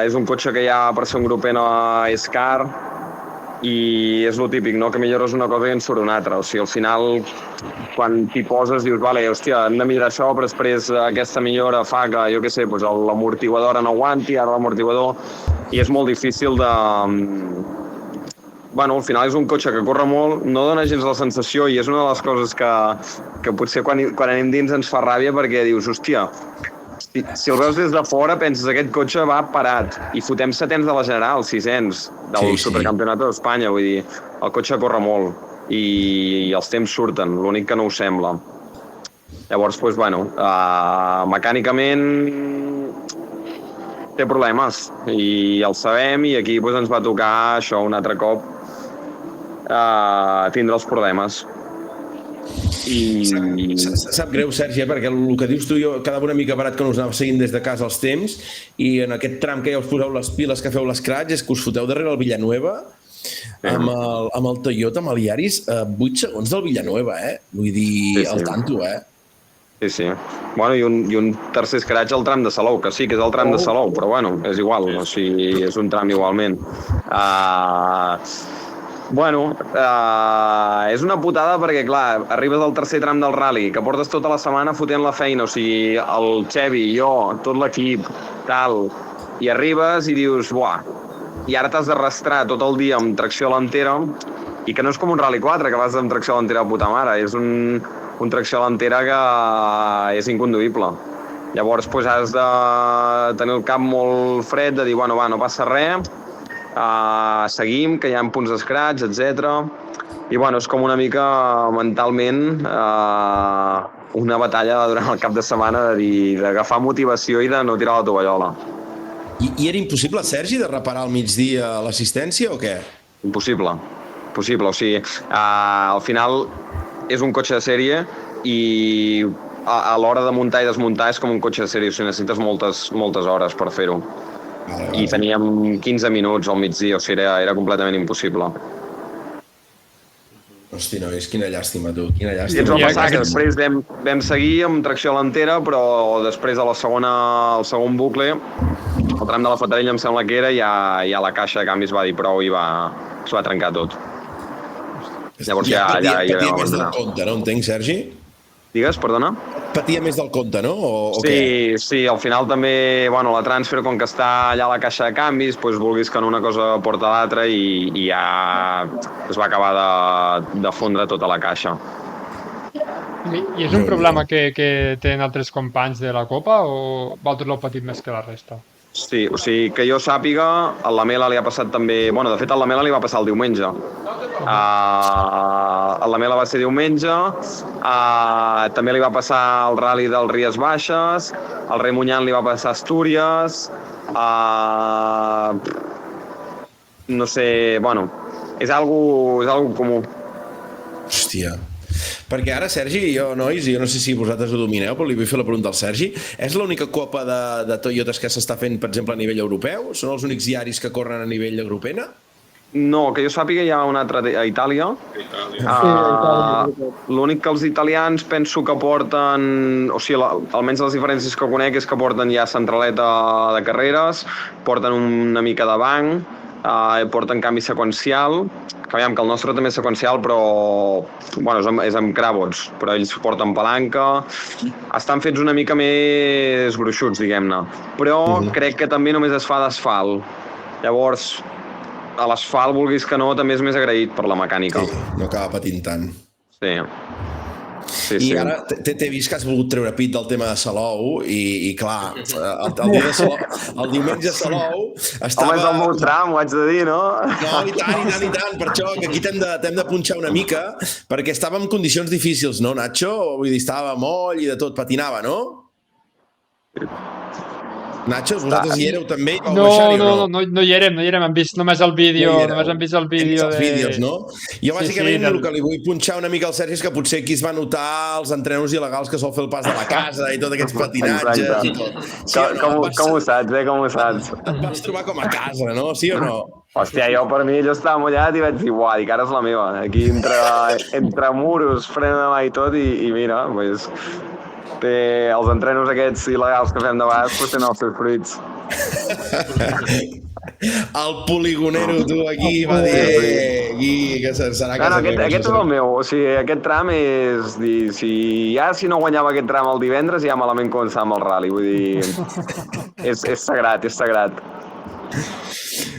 S19: és un cotxe que ja per ser un grup N és car i és el típic, no? Que millores una cosa i en surt una altra. O sigui, al final, quan t'hi poses, dius, vale, hòstia, hem de millorar això, però després aquesta millora fa que, jo què sé, l'amortiguador no aguanti, ara l'amortiguador, i és molt difícil de... Bueno, al final és un cotxe que corre molt, no dona gens la sensació i és una de les coses que potser quan anem dins ens fa ràbia perquè dius, hòstia, si el veus des de fora penses que aquest cotxe va parat i fotem setens de la General, 600 del Supercampionat d'Espanya, vull dir, el cotxe corre molt i els temps surten, l'únic que no ho sembla. Llavors, doncs, bueno, mecànicament té problemes i el sabem i aquí ens va tocar això un altre cop tindre els problemes.
S14: Sap greu, Sergi, perquè el que dius tu jo quedava una mica barat que no us anava seguint des de casa els temps i en aquest tram que ja us poseu les piles que feu l'escratx és que us foteu darrere el Villanueva amb el Toyota, amb el Yaris, 8 segons del Villanueva, Vull dir, al tanto,
S20: Sí. Bueno, i un tercer escratx al tram de Salou, que sí que és el tram de Salou, però bueno, és igual, o sigui, és un tram igualment. És una putada perquè, clar, arribes al tercer tram del rally, que portes tota la setmana fotent la feina, o sigui, el Xevi, jo, tot l'equip, tal, i arribes i dius, buah, i ara t'has d'arrastrar tot el dia amb tracció delantera, i que no és com un Rally 4, que vas amb tracció delantera de puta mare, és un tracció delantera que és inconduïble. Llavors has de tenir el cap molt fred, de dir, bueno, va, no passa res, seguim, que hi ha punts d'escratx, etc. I bueno, és com una mica mentalment una batalla durant el cap de setmana d'agafar motivació i de no tirar la tovallola.
S14: I era impossible, Sergi, de reparar al migdia l'assistència o què?
S20: Impossible, o sigui, al final és un cotxe de sèrie i a l'hora de muntar i desmuntar és com un cotxe de sèrie, o sigui, necessites moltes hores per fer-ho. I teníem 15 minuts al migdia, o sigui, era completament impossible.
S14: Hosti, nois, quina llàstima, tu, quina llàstima.
S20: I ens va passar que després vam seguir amb tracció delantera, però després al segon bucle, el tram de la Fatarella em sembla que era, ja la caixa de canvis va dir prou i es va trencar tot. Llavors ja
S14: patia més del compte, no entenc, Sergi?
S20: Digues, perdona?
S14: Patia més del compte, no?
S20: Sí, al final també, bueno, la transfer, com que està allà a la caixa de canvis, doncs vulguis que una cosa porta l'altra i ja es va acabar de fondre tota la caixa.
S17: I és un problema que tenen altres companys de la Copa o vosaltres l'heu patit més que la resta?
S20: Sí, o sigui, que jo sàpiga, a la Mela li ha passat també... Bueno, de fet, a la Mela li va passar el diumenge. A la Mela va ser diumenge, també li va passar el rally del Ries Baixes, al Rei Munyan li va passar Astúries, no sé, bueno, és algo comú.
S14: Hòstia. Perquè ara, Sergi, jo no sé si vosaltres ho domineu, però li vull fer la pregunta al Sergi. És l'única copa de Toyotas que s'està fent, per exemple, a nivell europeu? Són els únics Yaris que corren a nivell europena?
S20: No, que jo sàpiga hi ha un altre a Itàlia. L'únic que els italians penso que porten, o sigui, almenys les diferències que conec és que porten ja centraleta de carreres, porten una mica de banc, porten canvi seqüencial, que el nostre també és seqüencial, però bueno, és amb cràvots, però ells porten palanca, estan fets una mica més gruixuts, diguem-ne, però crec que també només es fa d'asfalt. Llavors, a l'asfalt, vulguis que no, també és més agraït per la mecànica.
S14: Sí, no acaba patint tant.
S20: Sí.
S14: I ara t'he vist que has volgut treure pit del tema de Salou i clar, el diumenge a Salou estava...
S20: Home, és el meu tram, ho haig de dir, no?
S14: No, i tant, per això que aquí t'hem de punxar una mica, perquè estava en condicions difícils, no, Nacho? Vull dir, estava moll i de tot, patinava, no? Nacho, vosaltres hi éreu també?
S17: No hi érem, hem vist només el vídeo.
S14: Els vídeos, no? Jo bàsicament el que li vull punxar una mica al Sergi és que potser aquí es va notar els entrenos il·legals que sol fer el pas de la casa i tots aquests patinatges i tot.
S20: Com ho saps, com ho saps?
S14: Et vas trobar com a casa, no? Sí o no?
S20: Hòstia, jo per mi estava mullat i vaig dir, uah, dic, ara és la meva. Aquí entre muros, frena de mà i tot i mira, doncs... els entrenos aquests il·legals que fem de vegades tenen els seus fruits.
S14: El poligonero, tu, aquí, va dir que serà casa
S20: meva. Aquest és el meu, o sigui, aquest tram és dir, si no guanyava aquest tram el divendres ja malament començava amb el rally, vull dir, és sagrat, és sagrat.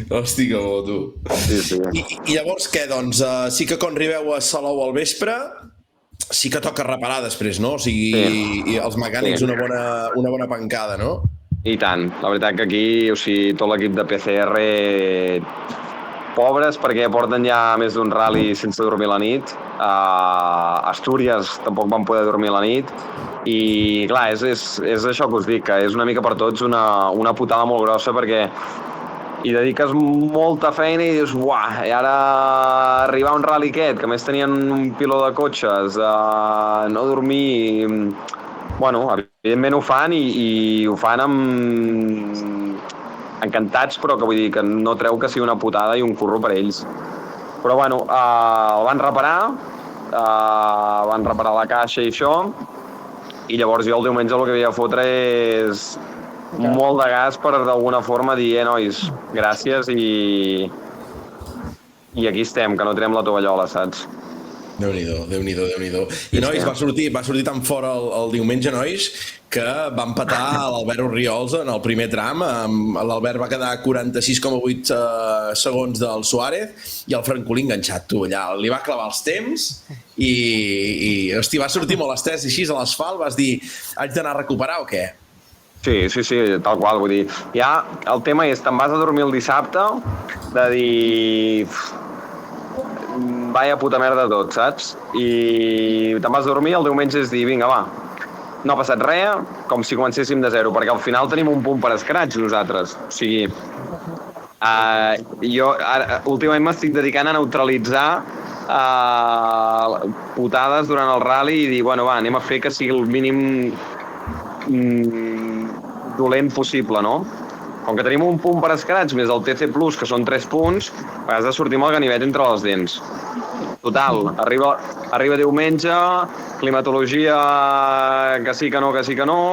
S14: Hosti, que bo, tu.
S20: Sí.
S14: I llavors què, doncs, sí que quan arribeu a Salou al vespre... Sí que toca reparar després, no? O sigui, els mecànics una bona pancada, no?
S20: I tant. La veritat que aquí, o sigui, tot l'equip de PCR pobres perquè porten ja més d'un rally sense dormir la nit. A Astúries tampoc van poder dormir la nit. I clar, és això que us dic, que és una mica per tots una putada molt grossa perquè hi dediques molta feina i dius, uah, i ara arribar a un rally aquest, que més tenien un piló de cotxes, no dormir... Bueno, evidentment ho fan i ho fan amb encantats, però que vull dir que no treu que sigui una putada i un curro per ells. Però bueno, el van reparar la caixa i això, i llavors jo el diumenge el que havia de fotre és molt de gas per d'alguna forma dir, nois, gràcies i aquí estem, que no tirem la tovallola, saps?
S14: Déu-n'hi-do. I nois, va sortir tan fora el diumenge, nois, que va empatar l'Albert Orriols en el primer tram. L'Albert va quedar a 46,8 segons del Suárez i el Francolí enganxat, tu, allà. Li va clavar els temps i hosti, va sortir molt estrès així a l'asfalt. Vas dir, haig d'anar a recuperar o què?
S20: Sí, tal qual, vull dir. Ja el tema és, te'n vas a dormir el dissabte de dir... Vaya puta merda tot, saps? I te'n vas a dormir, el diumenge és dir, vinga, va, no ha passat res, com si comencéssim de zero, perquè al final tenim un punt per escratx nosaltres. O sigui, jo últimament m'estic dedicant a neutralitzar putades durant el rally i dir, bueno, va, anem a fer que sigui el mínim dolent possible, no? Com que tenim un punt per escratx més el TC Plus, que són 3 punts, has de sortir amb el ganivet entre les dents. Total, arriba diumenge, climatologia que sí que no,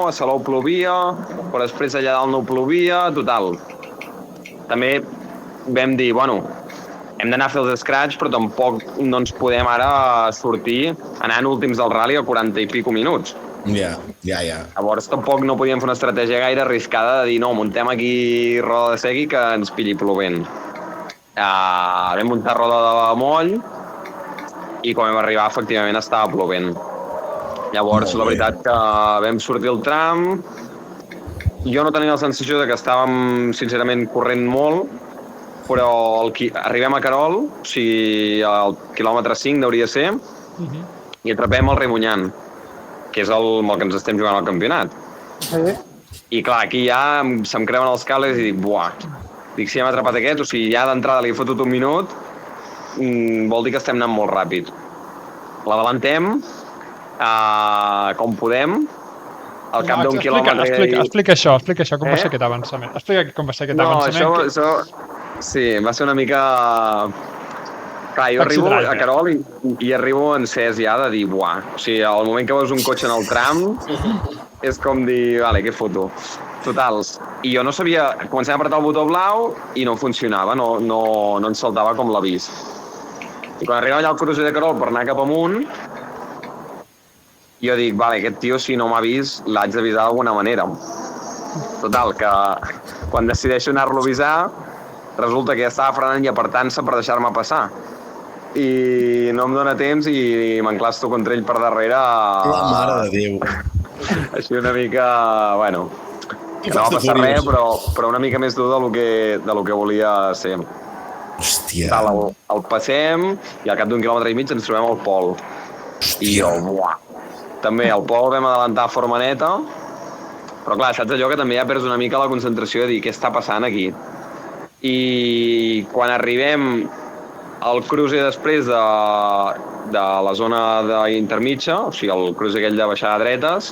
S20: a Salou plovia, però després allà dalt no plovia, total. També vam dir, bueno, hem d'anar a fer els scratch, però tampoc no ens podem ara sortir anant últims del rally a 40 i pico minuts.
S14: Ja.
S20: Llavors tampoc no podíem fer una estratègia gaire arriscada de dir, no, muntem aquí roda de segui que ens pilli plovent. Vam muntar roda de moll i quan vam arribar efectivament estava plovent. Llavors la veritat que vam sortir el tram, jo no tenia la sensació de que estàvem sincerament corrent molt, però arribem a Querol, o sigui al quilòmetre 5 hauria de ser, i atrapem el Remunyant, que és amb el que ens estem jugant al campionat. I clar, aquí ja se'm creuen els cables i dic, buah, si hem atrapat aquest, o sigui, ja d'entrada li he fotut un minut, vol dir que estem anant molt ràpid. L'adelantem com podem, al cap d'un quilòmetre...
S17: Explica això, com va ser aquest avançament. Explica com va ser aquest avançament.
S20: Això, sí, va ser una mica... Clar, jo arribo a Querol i arribo encès ja de dir, buah, o sigui, al moment que veus un cotxe en el tram, és com dir, vale, què foto? Totals. I jo no sabia, comencem a apretar el botó blau i no funcionava, no ens saltava com l'avís. I quan arribava allà al crucer de Querol per anar cap amunt, jo dic, vale, aquest tio si no m'ha vist l'haig d'avisar d'alguna manera. Total, que quan decideixo anar-lo a avisar, resulta que ja estava frenant i apartant-se per deixar-me passar. I no em dóna temps i m'enclasto contra ell per darrere.
S14: La mare de Déu.
S20: Així una mica, bueno, no va passar res, però una mica més dur del que volia ser.
S14: Hòstia.
S20: El passem i al cap d'un quilòmetre i mig ens trobem al Pol. I jo, buah. També al Pol vam adelantar forma neta, però clar, saps allò que també ja perds una mica la concentració de dir què està passant aquí. I quan arribem al cruce després de la zona d'intermitja, o sigui, el cruce aquell de baixar a dretes,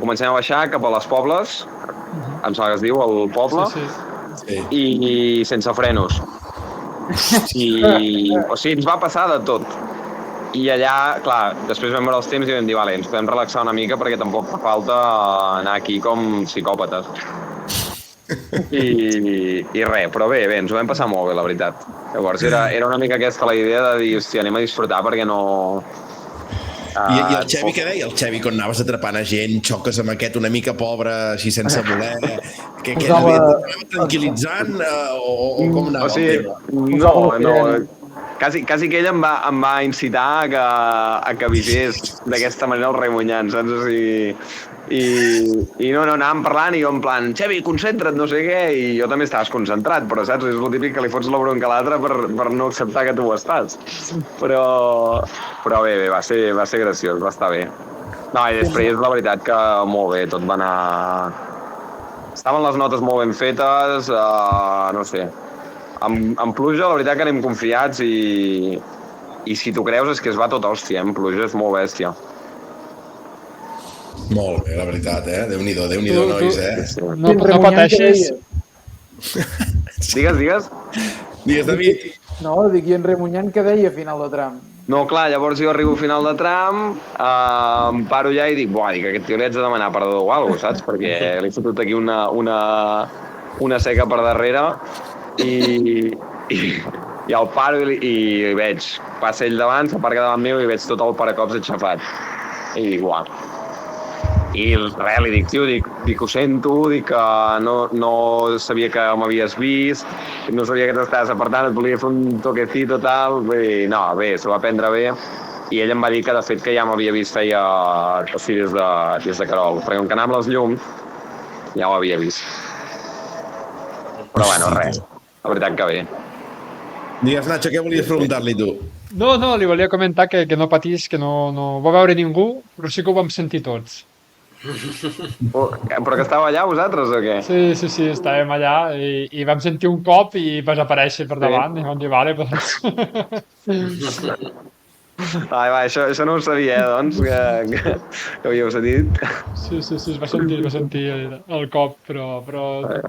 S20: comencem a baixar cap a les Pobles, em sembla que es diu, el poble, i sense frenos. O sigui, ens va passar de tot. I allà, clar, després vam veure els temps i vam dir, vale, ens podem relaxar una mica perquè tampoc fa falta anar aquí com psicòpates. I res, però bé, ens ho vam passar molt bé, la veritat. Llavors era una mica aquesta la idea de dir, hòstia, anem a disfrutar perquè no...
S14: I el Xevi què deia? El Xevi, quan anaves atrapant a gent, xoques amb aquest una mica pobre, així sense voler... Què anava tranquil·litzant o com anava el tema?
S20: No, quasi que ell em va incitar a que avisés d'aquesta manera el Remunyant, saps? O sigui... I no, anàvem parlant i jo en plan, Xevi, concentra't, no sé què, i jo també estaves concentrat, però saps, és el típic que li fots la bronca a l'altre per no acceptar que tu ho estàs. Però bé, va ser graciós, va estar bé. No, i després la veritat que molt bé, tot va anar... Estaven les notes molt ben fetes, no sé. Amb pluja la veritat que anem confiats i si t'ho creus és que es va tot hòstia, amb pluja és molt bèstia.
S14: Molt bé, la veritat, Déu-n'hi-do, nois,
S17: No pateixis,
S20: Digues.
S14: Digues, David.
S16: No, dic, i en Remunyan què deia a final de tram?
S20: No, clar, llavors jo arribo a final de tram, em paro allà i dic, dic, aquest tio li haig de demanar perdó o alguna cosa, saps? Perquè li he fotut aquí una seca per darrere i el paro i veig, passa ell davant, s'aparca davant meu i veig tot el paracops aixafat. I dic, uau. I res, li dic, tio, dic, ho sento, dic que no sabia que m'havies vist, no sabia que t'estaves apartant, et volia fer un toquecito, tal, i no, bé, s'ho va prendre bé, i ell em va dir que, de fet, que ja m'havia vist feia així des de Querol, perquè com que anava amb les llums, ja ho havia vist. Però, bueno, res, la veritat que bé.
S14: Digues, Nacho, què volies preguntar-li tu?
S17: No, li volia comentar que no patís, que no va veure ningú, però sí que ho vam sentir tots.
S20: Però que estàveu allà vosaltres o què?
S17: Sí, estàvem allà i vam sentir un cop i vas aparèixer per davant i vam dir, vale, doncs...
S20: Va, això no ho sabia, doncs, que havíeu sentit.
S17: Sí, es va sentir el cop, però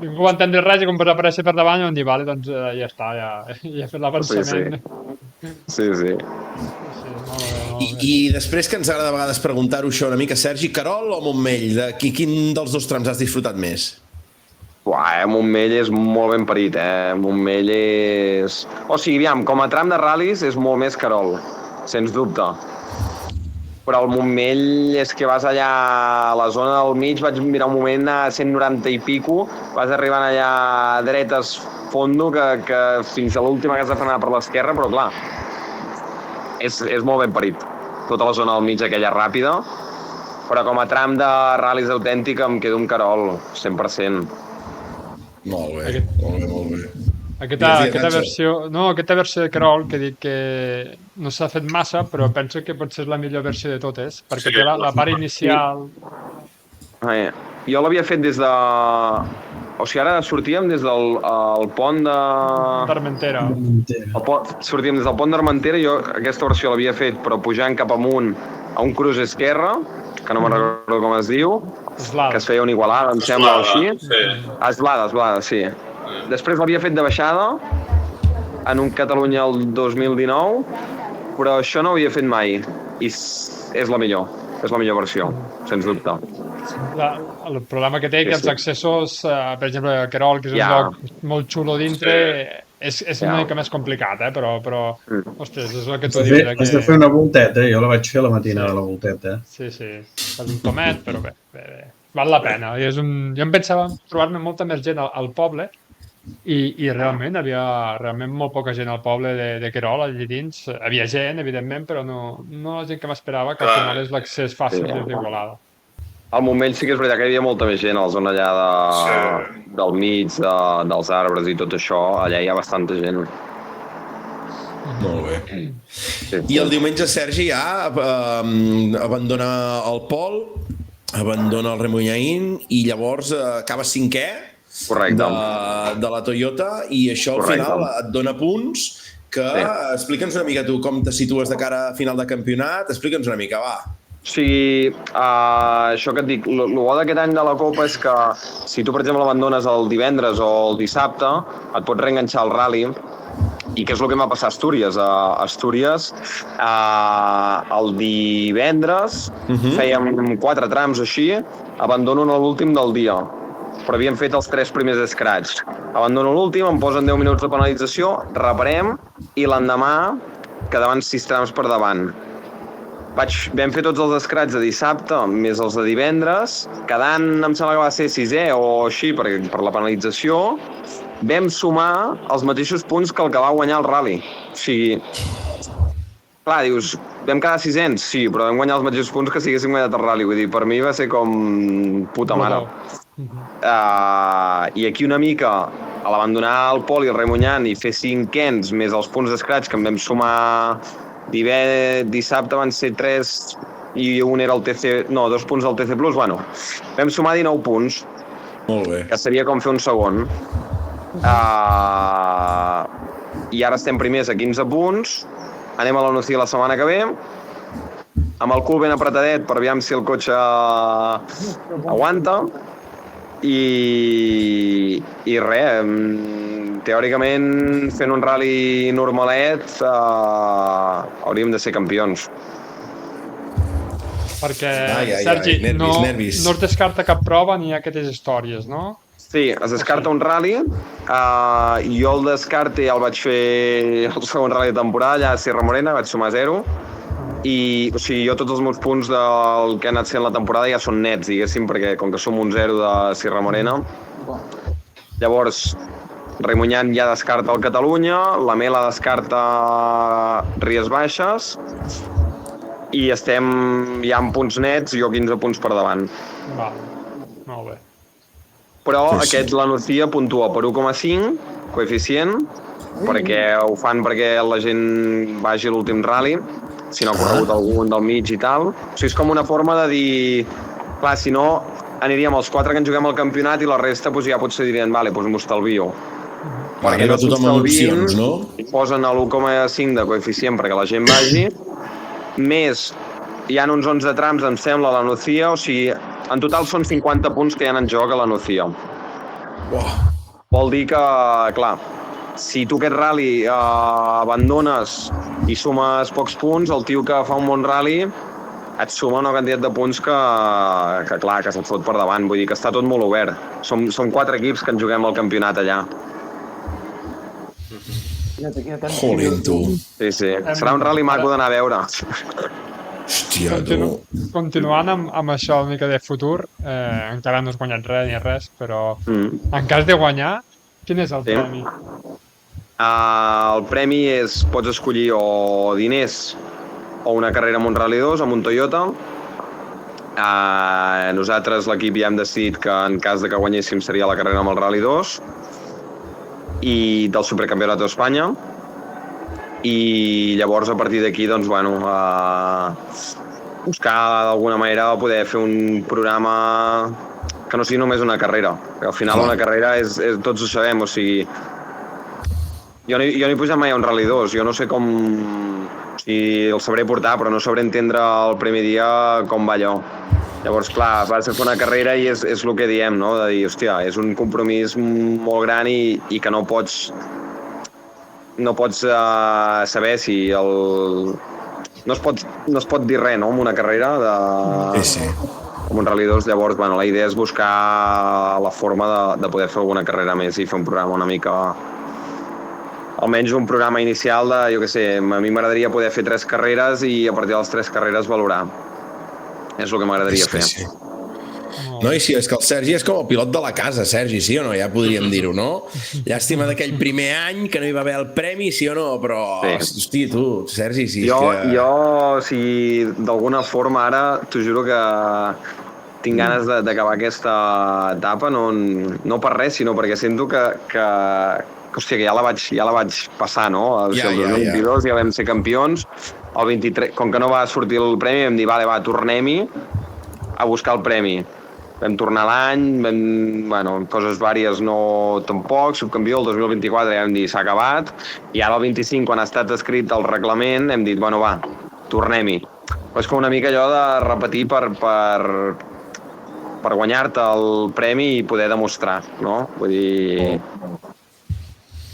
S17: ningú va entendre res i com vas aparèixer per davant vam dir, vale, doncs ja està, ja he fet l'avançament.
S20: Sí.
S14: I després, que ens agrada a vegades preguntar-ho això una mica, Sergi, Querol o Montmell? Quin dels dos trams has disfrutat més?
S20: Montmell és molt ben parit, Montmell és... O sigui, aviam, com a tram de ral·lis és molt més Querol, sens dubte. Però el Montmell és que vas allà a la zona del mig, vaig mirar un moment a 190 i pico, vas arribant allà dretes fondo, que fins a l'última que has de frenar per l'esquerra, però clar, és molt ben parit. Tota la zona del mig aquella ràpida, però com a tram de ral·lis autèntic em quedo amb Querol, 100%.
S14: Molt bé.
S17: Aquesta versió de Querol, que dic que no s'ha fet massa, però penso que potser és la millor versió de totes, perquè té la part inicial...
S20: Jo l'havia fet des de... O sigui, ara sortíem des del pont de...
S17: d'Armentera.
S20: Sortíem des del pont d'Armentera, jo aquesta versió l'havia fet, però pujant cap amunt a un cruç esquerre, que no me'n recordo com es diu, que es feia un Igualada, em sembla, o així. Eslada, sí. Després l'havia fet de baixada en un Catalunya el 2019, però això no ho havia fet mai. I és la millor versió, sens dubte.
S17: El problema que té que els accessos, per exemple, a Querol, que és un lloc molt xulo dintre, és una mica més complicat, però ostres, és el que tu dius.
S15: Has de fer una volteta, jo la vaig fer a la matinada, la volteta.
S17: Sí, fas un tomet, però bé, val la pena. Jo em pensava trobar-me molta més gent al poble, i realment hi havia molt poca gent al poble de Querol, allà dins. Hi havia gent, evidentment, però no la gent que m'esperava, que al final és l'accés fàcil des d'Igualada.
S20: Al Montmell sí que és veritat que hi havia molta més gent, a la zona allà del mig, dels arbres i tot això, allà hi ha bastanta gent.
S14: Molt bé. I el diumenge, Sergi, ja abandona el Pol, abandona el Remunyain i llavors acaba cinquè de la Toyota, i això al final et dona punts que... Explica'ns una mica tu com te situes de cara a final de campionat, explica'ns una mica, va.
S20: O sigui, això que et dic, el bo d'aquest any de la Copa és que si tu, per exemple, abandones el divendres o el dissabte, et pots reenganxar al rally, i què és el que m'ha passat a Astúries? A Astúries, el divendres, fèiem 4 trams així, abandono l'últim del dia, però havíem fet els 3 primers scratch. Abandono l'últim, em posen 10 minuts de penalització, reparem, i l'endemà quedaven 6 trams per davant. Vam fer tots els scratch de dissabte, més els de divendres, quedant, em sembla que va ser 6è o així, per la penalització, vam sumar els mateixos punts que el que va guanyar el rally. O sigui, clar, dius, vam quedar 600? Sí, però vam guanyar els mateixos punts que si haguéssim guanyat el rally. Vull dir, per mi va ser com puta mare. I aquí una mica, a l'abandonar el Pol i el Remunyan i fer 5ens més els punts d'escratch que em vam sumar dissabte, van ser 3 i un era el TC... No, 2 punts del TC Plus, bueno, vam sumar 19 punts.
S14: Molt bé.
S20: Que seria com fer un segon. I ara estem primers a 15 punts, anem a la Nucía la setmana que ve, amb el cul ben apretadet per aviam si el cotxe aguanta, i res, teòricament fent un rally normalet hauríem de ser campions.
S17: Perquè, Sergi, no es descarta cap prova ni aquestes històries, no?
S20: Sí, es descarta un rally. Jo el descarte el vaig fer el segon rally de temporada, allà a Sierra Morena, vaig sumar 0. I, o sigui, jo tots els meus punts del que ha anat sent la temporada ja són nets, diguéssim, perquè com que som un 0 de Sierra Morena. Llavors, Raimunyan ja descarta el Catalunya, la Mela descarta Ries Baixes, i estem ja en punts nets, jo 15 punts per davant.
S17: Va, molt bé.
S20: Però aquest la Nucía puntua per 1,5, coeficient, perquè ho fan perquè la gent vagi a l'últim rally, si no ha corregut algun del mig i tal. O sigui, és com una forma de dir... Clar, si no, aniríem els 4 que ens juguem al campionat i la resta doncs, ja potser dirien, vale, doncs m'ho estalvio.
S14: Perquè no tothom amb opcions, no?
S20: Posen l'1,5 de coeficient perquè la gent vagi, més hi ha uns 11 trams, em sembla, a la Nucía, o sigui, en total són 50 punts que hi ha en joc a la Nucía. Vol dir que, clar, si tu aquest rally abandones i sumes pocs punts, el tio que fa un bon rally et suma una quantitat de punts que clar, que se't fot per davant. Vull dir que està tot molt obert. Som 4 equips que ens juguem el campionat allà.
S14: Jolín, tu.
S20: Sí. Serà un rally maco d'anar a veure.
S14: Hòstia, tu.
S17: Continuant amb això una mica de futur, encara no has guanyat res ni res, però en cas de guanyar, quin és el premi?
S20: El premi és, pots escollir o diners o una carrera amb un Rally 2, amb un Toyota. Nosaltres, l'equip, ja hem decidit que en cas de que guanyéssim seria la carrera amb el Rally 2 i del Supercampionat d'Espanya. I llavors, a partir d'aquí, doncs, bueno, buscar d'alguna manera poder fer un programa que no sigui només una carrera. Perquè al final una carrera és tots ho sabem, o sigui... Jo no he pujat mai a un Rally 2, jo no sé com... O sigui, el sabré portar, però no sabré entendre el primer dia com va allò. Llavors, clar, vas a fer una carrera i és el que diem, no? De dir, hòstia, és un compromís molt gran i que no pots saber si el... No es pot dir res, no?, en una carrera com un Rally 2. Llavors, bueno, la idea és buscar la forma de poder fer alguna carrera més i fer un programa una mica... Almenys un programa inicial de, jo què sé, a mi m'agradaria poder fer 3 carreres i a partir de les 3 carreres valorar. És el que m'agradaria fer.
S14: Sí. No, i sí, és que el Sergi és com el pilot de la casa, Sergi, sí o no? Ja podríem dir-ho, no? Llàstima d'aquell primer any que no hi va haver el premi, sí o no? Però, hosti, tu, Sergi, sí.
S20: Jo, si d'alguna forma ara, t'ho juro que tinc ganes d'acabar aquesta etapa, no per res, sinó perquè sento que hòstia, que ja la vaig passar, no? El 2022 ja vam ser campions, el 23, com que no va sortir el premi, vam dir, vale, tornem-hi a buscar el premi. Vam tornar l'any, bueno, coses vàries no tampoc, subcampió, el 2024 ja vam dir, s'ha acabat, i ara el 25, quan ha estat escrit el reglament, hem dit, bueno, va, tornem-hi. Però és com una mica allò de repetir per guanyar-te el premi i poder demostrar, no? Vull dir...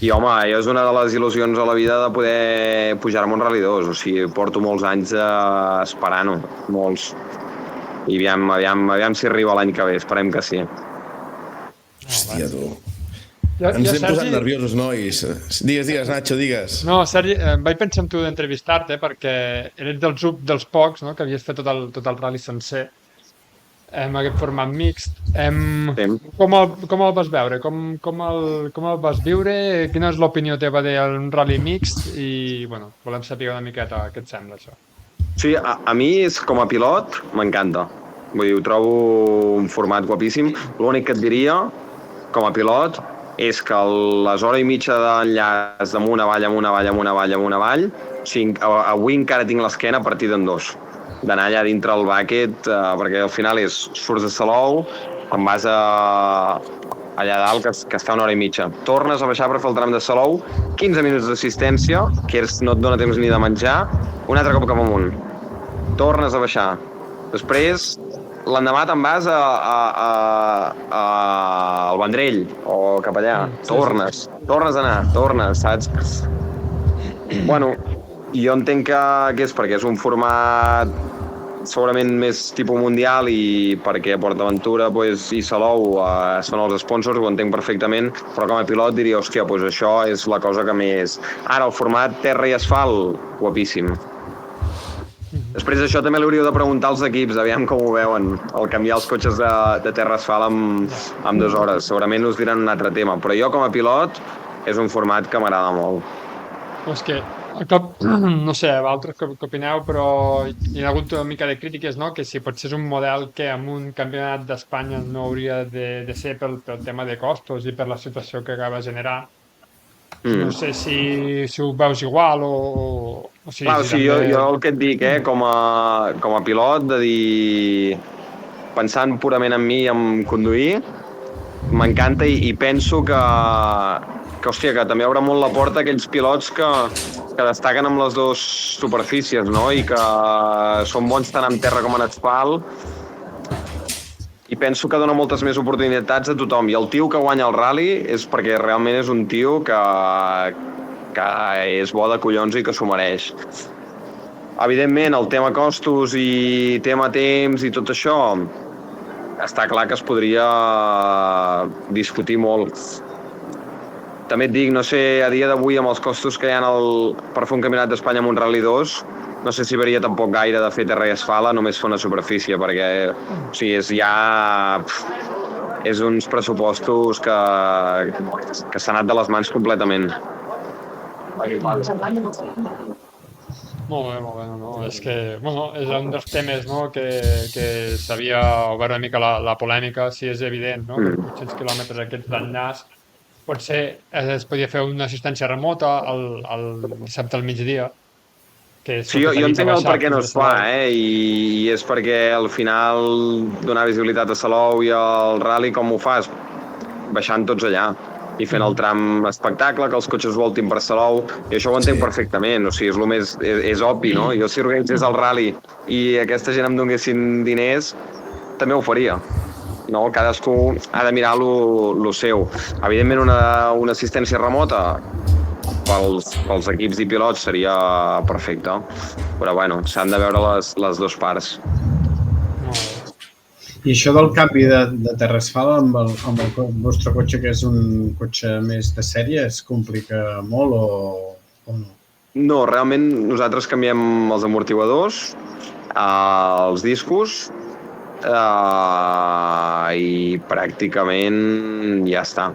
S20: I, home, és una de les il·lusions a la vida de poder pujar-me un Rally 2. O sigui, porto molts anys esperant-ho, molts. I aviam si arriba l'any que ve, esperem que sí.
S14: Hòstia, tu. Ens hem posat nerviosos, nois. Digues, Nacho, digues.
S17: No, Sergi, vaig pensar en tu d'entrevistar-te perquè eres dels pocs, no?, que havies fet tot el rally sencer en aquest format mixt. Com el vas veure? Com el vas viure? Quina és l'opinió teva d'un rally mixt? I, bueno, volem saber una miqueta què et sembla, això.
S20: Sí, a mi, com a pilot, m'encanta. Vull dir, ho trobo un format guapíssim. L'únic que et diria, com a pilot, és que les hores i mitja d'enllaç d'amunt, avall, amunt, avall, amunt, avall, amunt, avall, o sigui, avui encara tinc l'esquena partida en 2. D'anar allà dintre el bucket, perquè al final surts de Salou, te'n vas allà dalt, que està una hora i mitja. Tornes a baixar per fer el tram de Salou, 15 minuts d'assistència, que no et dona temps ni de menjar, un altre cop cap amunt. Tornes a baixar. Després, l'endemà te'n vas al Vendrell o cap allà. Tornes a anar, saps? Bueno, jo entenc que és perquè és un format segurament més tipus mundial i perquè PortAventura i Salou són els sponsors, ho entenc perfectament, però com a pilot diria, hòstia, doncs això és la cosa que més... Ara, el format terra i asfalt, guapíssim. Després d'això també l'hauríeu de preguntar als equips, aviam com ho veuen, el canviar els cotxes de terra asfalt en 2 hores. Segurament us diran un altre tema, però jo com a pilot és un format que m'agrada molt.
S17: És que, no sé, vosaltres què opineu, però hi ha hagut una mica de crítiques, no?, que si potser és un model que en un campionat d'Espanya no hauria de ser pel tema de costos i per la situació que acaba de generar. No sé si ho veus igual o si...
S20: Clar, jo el que et dic, com a pilot, de dir... Pensant purament en mi i en conduir, m'encanta i penso que també obre molt la porta a aquells pilots que destaquen amb les dues superfícies, no? I que són bons tant en terra com en asfalt. I penso que dona moltes més oportunitats a tothom. I el tio que guanya el rally és perquè realment és un tio que és bo de collons i que s'ho mereix. Evidentment, el tema costos i tema temps i tot això, està clar que es podria discutir molt. També et dic, no sé, a dia d'avui amb els costos que hi ha per fer un campionat d'Espanya amb un Rally 2, no sé si varia tampoc gaire de fer terra i asfalt a només fer una superfície, perquè o sigui, és uns pressupostos que s'han anat de les mans completament.
S17: Molt bé, no? És que, és un dels temes, no?, que s'havia obert una mica la polèmica, si és evident, no?, que 800 quilòmetres aquests d'enllaç, potser es podia fer una assistència remota el dissabte al migdia.
S20: Sí, jo entenc el per què no es fa, i és perquè al final donar visibilitat a Salou i al Rally, com ho fas? Baixant tots allà i fent el tram espectacle, que els cotxes voltin per Salou, i això ho entenc perfectament, o sigui, és obvi, no? Jo si organitzés el Rally i aquesta gent em donessin diners, també ho faria. No? Cadascú ha de mirar lo seu. Evidentment, una assistència remota pels equips i pilots seria perfecte, però bueno, s'han de veure les dues parts.
S15: I això del canvi de terra asfalt amb el vostre cotxe, que és un cotxe més de sèrie, es complica molt o no?
S20: No, realment nosaltres canviem els amortiguadors, els discos, i pràcticament ja està.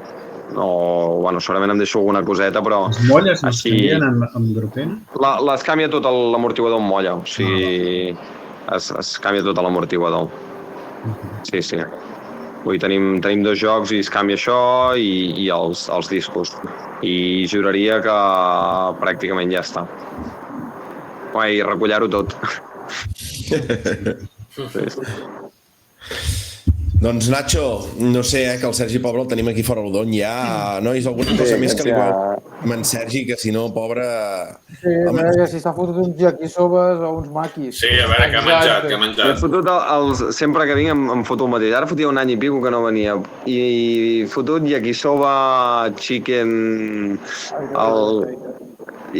S20: Bueno, segurament em deixo alguna coseta, però...
S15: Les molles no es canvien amb grupena?
S20: Les canvia tot l'amortiguador amb molla, o sigui, es canvia tot l'amortiguador. Sí. Vull dir, tenim 2 jocs i es canvia això i els discos. I juraria que pràcticament ja està. I recollar-ho tot.
S14: Doncs Nacho, no sé, que el Sergi pobre el tenim aquí fora l'Odon ja. Nois, alguna cosa més que li voleu amb en Sergi, que si no, pobre...
S16: Sí, a veure si s'ha fotut uns yakisobes o uns maquis.
S18: Sí, a veure, què ha menjat?
S20: He fotut sempre que vinc em foto el mateix. Ara fotia un any i pico que no venia. I fotut yakisoba chicken...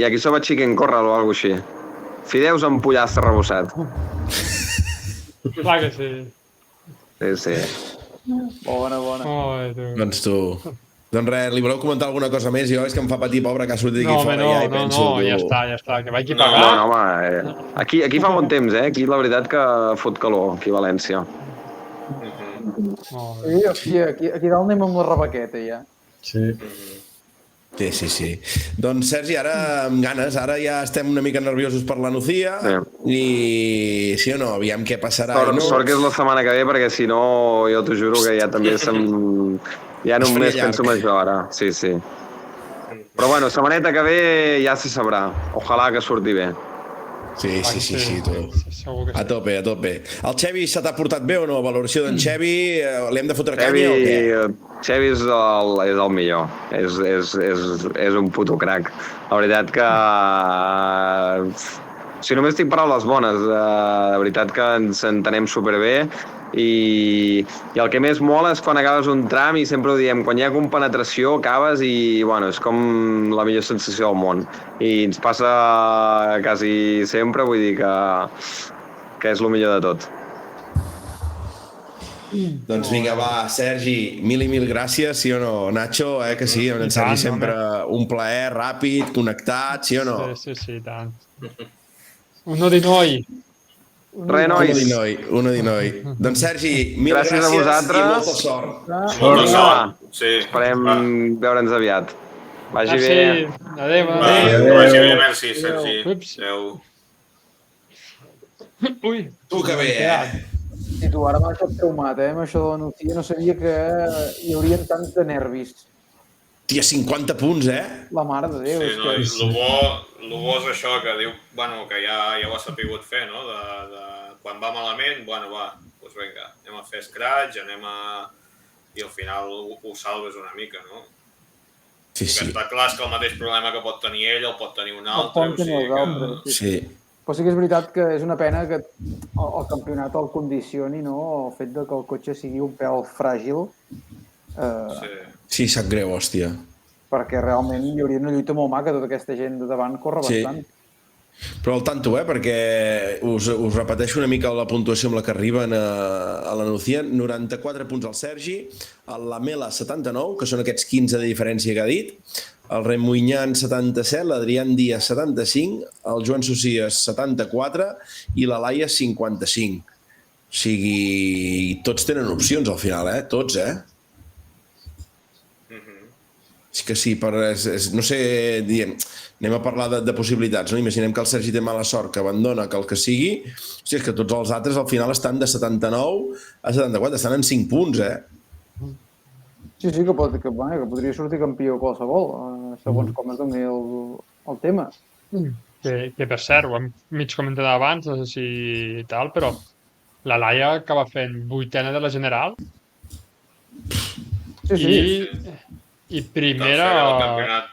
S20: Yakisoba chicken corral o alguna cosa així. Fideus amb pollastre rebossat.
S17: Clar que sí.
S20: Sí.
S16: Bona.
S14: Doncs tu. Doncs res, li voleu comentar alguna cosa més? Jo és que em fa patir, pobre, que ha sortit aquí fora ja i penso...
S17: No, ja està, que vagi pagar.
S20: No, home, aquí fa bon temps, Aquí la veritat que fot calor, aquí a València.
S16: Sí, hòstia, aquí dalt anem amb la rebequeta, ja.
S14: Sí. Doncs, Sergi, ara amb ganes, ara ja estem una mica nerviosos per la Nucía i sí o no, aviam què passarà.
S20: Sort que és la setmana que ve, perquè si no, jo t'ho juro que ja també ja només penso en això ara. Sí. Però bueno, setmaneta que ve ja se sabrà. Ojalà que surti bé.
S14: Sí, tu. A tope. El Xevi se t'ha portat bé o no? Valoració d'en Xevi, li hem de fotre canya o què?
S20: Xevi és el millor, és un puto crac. La veritat que Si només estic paraules bones, de veritat que ens entenem superbé i el que més mola és quan acabes un tram i sempre ho diem, quan hi ha compenetració acabes i bueno, és com la millor sensació del món i ens passa quasi sempre, vull dir que és el millor de tot.
S14: Doncs vinga, va, Sergi, mil i mil gràcies, sí o no? Nacho, que sí, amb en Sergi sempre un plaer, ràpid, connectat, sí o no?
S17: Sí, tant. Uno di noi.
S20: Res, nois.
S14: Uno di noi. Doncs Sergi, mil gràcies
S20: a vosaltres.
S14: I molta sort.
S18: Molta sort. Sí.
S20: Esperem veure'ns aviat. Vagi bé.
S17: Adéu.
S18: Vagi bé, merci, Sergi. Adéu.
S17: Ui.
S14: Tu que bé,
S16: I tu ara m'has traumat, amb això de la Nucía. No sabia que hi haurien tants de nervis.
S14: Tia, 50 punts,
S16: La mare de Déu.
S18: Sí, no, el bo és això, que diu, bueno, que ja ho ha sapigut fer, no? Quan va malament, bueno, va, doncs vinga, anem a fer scratch, i al final ho salves una mica, no?
S14: Sí.
S18: Està clar que el mateix problema que pot tenir ell el pot tenir un altre.
S14: Sí.
S16: Però sí que és veritat que és una pena que el campionat el condicioni, no? El fet de que el cotxe sigui un pèl fràgil.
S14: Sí, sap greu, hòstia.
S16: Perquè realment hi hauria una lluita molt maca, tota aquesta gent de davant corre bastant.
S14: Però al tanto, perquè us repeteixo una mica la puntuació amb la que arriben a la Nucía. 94 punts al Sergi, la Mela 79, que són aquests 15 de diferència que ha dit, el Remuñán 77, l'Adrián Díaz 75, el Joan Socias 74 i la Laia 55. O sigui, tots tenen opcions al final, tots, És que sí, no sé, anem a parlar de possibilitats, no? Imaginem que el Sergi té mala sort, que abandona, que el que sigui, és que tots els altres al final estan de 79 a 74, estan en 5 punts,
S16: Sí, que podria sortir campió qualsevol, segons com es doni el tema.
S17: Que per cert, ho hem mig comentat abans, no sé si tal, però la Laia acaba fent 8ena de la general.
S16: Sí.
S17: I primera...
S18: Tercera del campionat.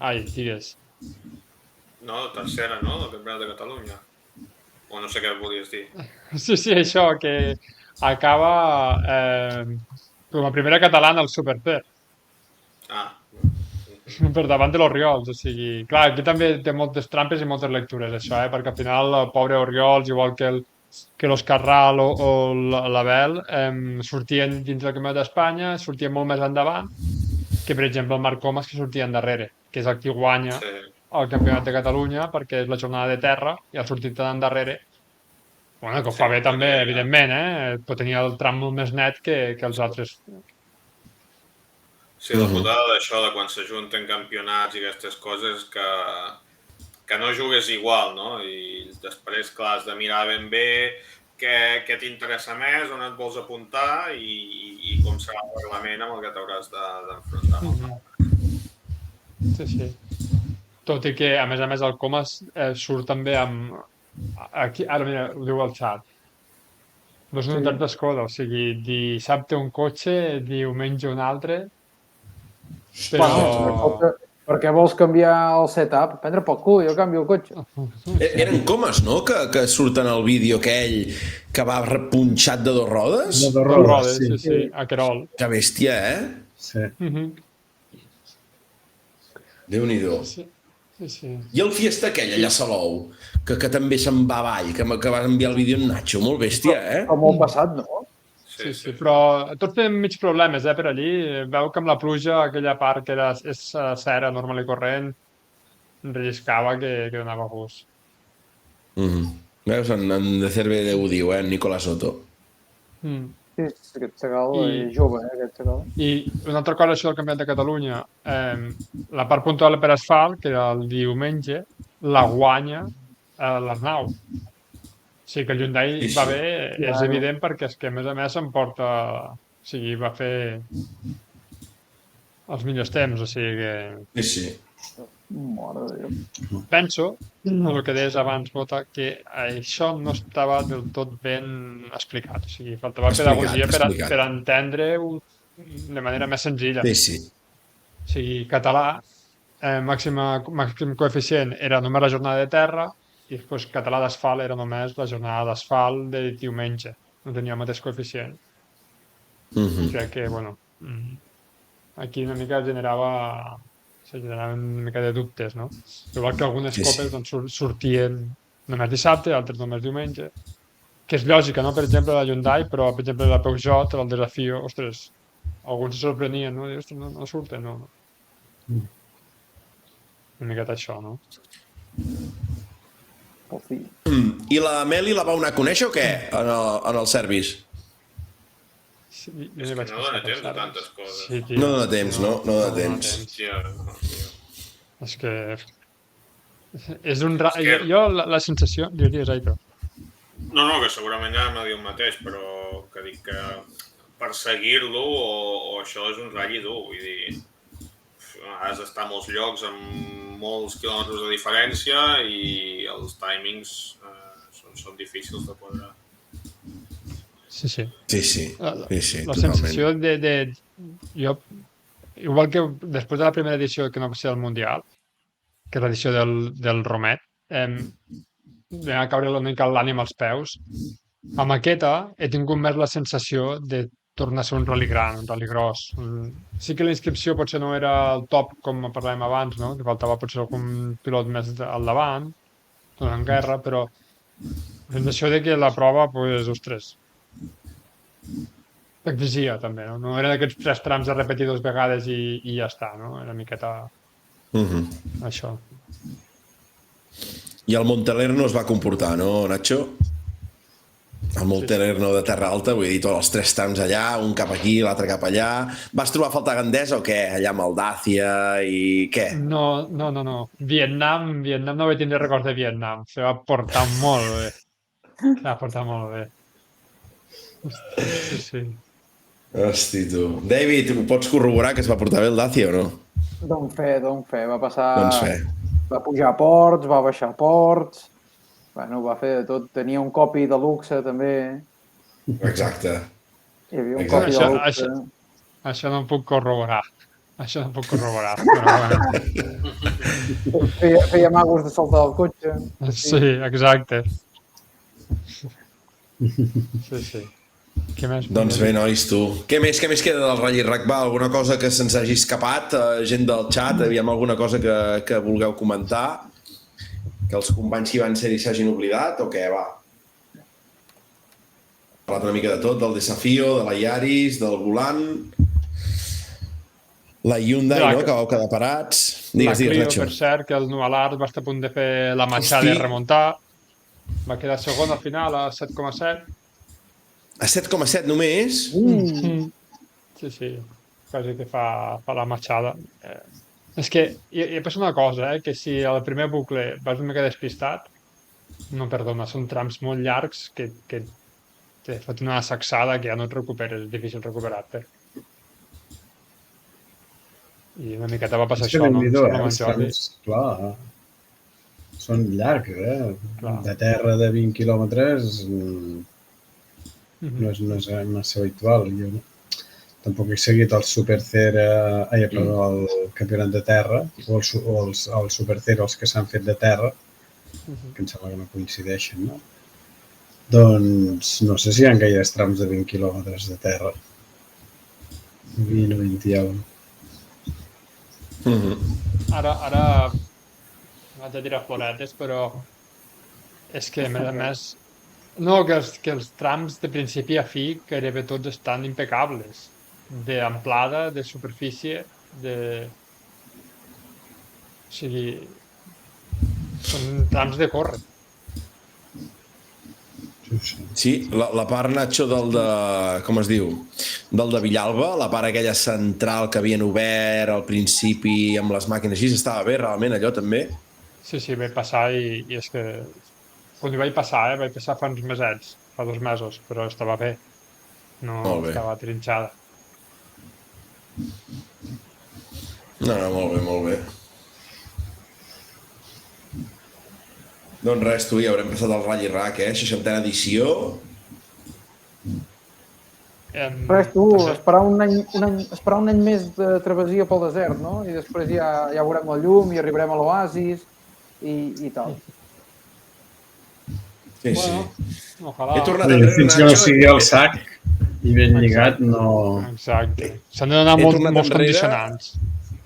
S17: Ai, digues.
S18: No, tercera, no? Del campionat de Catalunya. O no sé què volies dir.
S17: Sí, això, que acaba com a primera catalana al Superper. Per davant de l'Oriols, o sigui... Clar, aquí també té moltes trampes i moltes lectures, això, perquè al final el pobre Oriols, igual que l'Òscar Ral o l'Abel, sortien dins del Campionat d'Espanya, sortien molt més endavant que, per exemple, el Marc Comas, que sortia endarrere, que és el qui guanya el Campionat de Catalunya, perquè és la jornada de terra i ha sortit tan endarrere. Bueno, que ho fa bé també, evidentment, pot tenir el tram molt més net que els altres.
S18: Sí, la putada d'això, de quan s'ajunten campionats i aquestes coses, que no jugues igual, no? I després, clar, has de mirar ben bé què t'interessa més, on et vols apuntar i com serà el reglament amb el que t'hauràs d'enfrontar.
S17: Sí. Tot i que, a més, el Comas surt també amb... Aquí, ara mira, ho diu al xat. Dos unitats d'escola, o sigui, dissabte un cotxe, diumenge un altre, però...
S16: Per què vols canviar el setup? Prendre pel cul, jo canvio el cotxe.
S14: Eren Comas, no?, que surten al vídeo aquell que va punxat de 2 rodes?
S17: De 2 rodes, sí, a Querol.
S14: Que bèstia,
S15: Sí.
S14: Déu-n'hi-do.
S17: Sí.
S14: I el Fiesta aquell allà a Salou, que també se'n va avall, que va enviar el vídeo en Nacho, molt bèstia,
S16: Però molt passat, no?
S17: Sí, però tots tenen mig problemes, per allí. Veu que amb la pluja, aquella part que és cera normal i corrent, relliscava que donava gust.
S14: Veus, en de Cerve ho diu, en Nicolás Soto.
S16: Sí, aquest segal és jove, aquest segal.
S17: I una altra cosa, això del Campionat de Catalunya, la part puntual per asfalt, que era el diumenge, la guanya l'Arnau. O sigui que el Hyundai va bé, és evident, perquè és que a més s'emporta... O sigui, va fer els millors temps, o sigui que...
S14: Sí.
S16: Mare de Déu.
S17: Penso, el que deies abans, Bota, que això no estava del tot ben explicat. O sigui, faltava pedagogia per entendre-ho de manera més senzilla.
S14: Sí.
S17: O sigui, català, màxim coeficient era només la jornada de terra i després català d'asfalt era només la jornada d'asfalt de diumenge. No tenia el mateix coeficient. Crec que, bueno, aquí una mica generaven una mica de dubtes, no? Igual que algunes copes doncs, sortien només dissabte, altres només diumenge, que és lògica, no? Per exemple, la Hyundai, però, per exemple, la Peugeot, el Desafío, ostres, alguns se sorprenien, no? Ostres, no surten, no? Una miqueta això, no?
S14: I la Meli la vau anar a conèixer o què, en el service?
S17: Sí,
S18: és que no dona temps de tantes coses.
S17: Sí,
S14: no dona temps, no? No dona temps.
S17: És que... És un... Jo la sensació... Diries, Aitor.
S18: No, que segurament ja m'ha dit el mateix, però que dic que perseguir-lo o això és un ratll dur, vull dir, has d'estar a molts llocs amb molts quilòmetres de diferència i els timings són difícils de quadrar.
S17: Sí.
S14: La
S17: sensació de... Jo, igual que després de la primera edició que no va ser el Mundial, que és l'edició del Romet, va caure una mica l'ànima als peus. Amb aquesta he tingut més la sensació de tornar a ser un rally gran, un rally gros. Sí que la inscripció potser no era el top, com parlàvem abans, no? Que faltava potser algun pilot més al davant, en guerra, però la sensació de que la prova, pues, ostres, exigia també, no? No era d'aquests 3 trams de repetir 2 vegades i ja està, no? Era una miqueta això.
S14: I el Montelerno es va comportar, no, Nacho? El Montelerno de Terra Alta, vull dir, tots els 3 trams allà, un cap aquí, l'altre cap allà. Vas trobar a faltar Gandesa o què? Allà amb el Dacia i què?
S17: No. Vietnam no vaig tindre records de Vietnam. Se va portar molt bé. Sí.
S14: Hosti, tu. David, ho pots corroborar que es va portar bé el Dacia o no?
S16: Don fe. Va passar...
S14: Doncs fe.
S16: Va pujar a ports, va baixar a ports... Bueno, va fer de tot. Tenia un copi de luxe, també.
S14: Exacte.
S16: Hi havia un copi de luxe.
S17: Això no ho puc corroborar. Però bueno.
S16: Feia magos de saltar del cotxe.
S17: Sí, exacte. Sí. Què més?
S14: Doncs bé, nois, tu. Què més queda del Rally Rack? Va, alguna cosa que se'ns hagi escapat? Gent del xat, aviam alguna cosa que vulgueu comentar? Que els companys que van ser-hi s'hagin oblidat o què, va? Parlat una mica de tot, del Desafío, de la Yaris, del Volant, la Hyundai, no?, que vau quedar parats. Digues,
S17: Clio,
S14: Nacho.
S17: per cert, que el Nualart va estar a punt de fer la marxada i remuntar. Va quedar segon al final a 7,7.
S14: A 7,7 només?
S17: Sí. Quasi que fa la marxada. És que hi passa una cosa, que si al primer bucle vas una mica despistat, no, perdona, són trams molt llargs que t'he fet una sacsada que ja no et recuperes, és difícil recuperar-te. I una miqueta va passar això, no?
S15: Els trams, clar, són llargs, De terra de 20 quilòmetres no és massa habitual. Jo tampoc he seguit el Supercer, el campionat de terra, o el Supercer, els que s'han fet de terra, que em sembla que no coincideixen, no? Doncs no sé si hi ha gaires trams de 20 quilòmetres de terra. 20 o 20 i alguna.
S17: Ara vaig a tirar floretes, però és que, a més, no, que els trams de principi a fi gairebé tots estan impecables. D'amplada, de superfície, o sigui, són trams de córrer.
S14: Sí, la part, Nacho, com es diu? Del de Villalba, la part aquella central que havien obert al principi amb les màquines així, estava bé realment allò també?
S17: Sí, vaig passar i és que quan hi vaig passar fa uns mesets, fa 2 mesos, però estava bé, no estava trinxada.
S14: No, molt bé. Doncs res, tu, ja haurem passat el Rally Rack, 60a edició.
S16: Res, tu, esperar un any més de travessia pel desert, no? I després ja veurem la llum i arribarem a l'oasis i tal.
S14: Sí, sí.
S17: Ojalà.
S14: He tornat a veure,
S15: fins que no sigui el sac i ben lligat, no...
S17: Exacte. S'han de donar molts condicionants.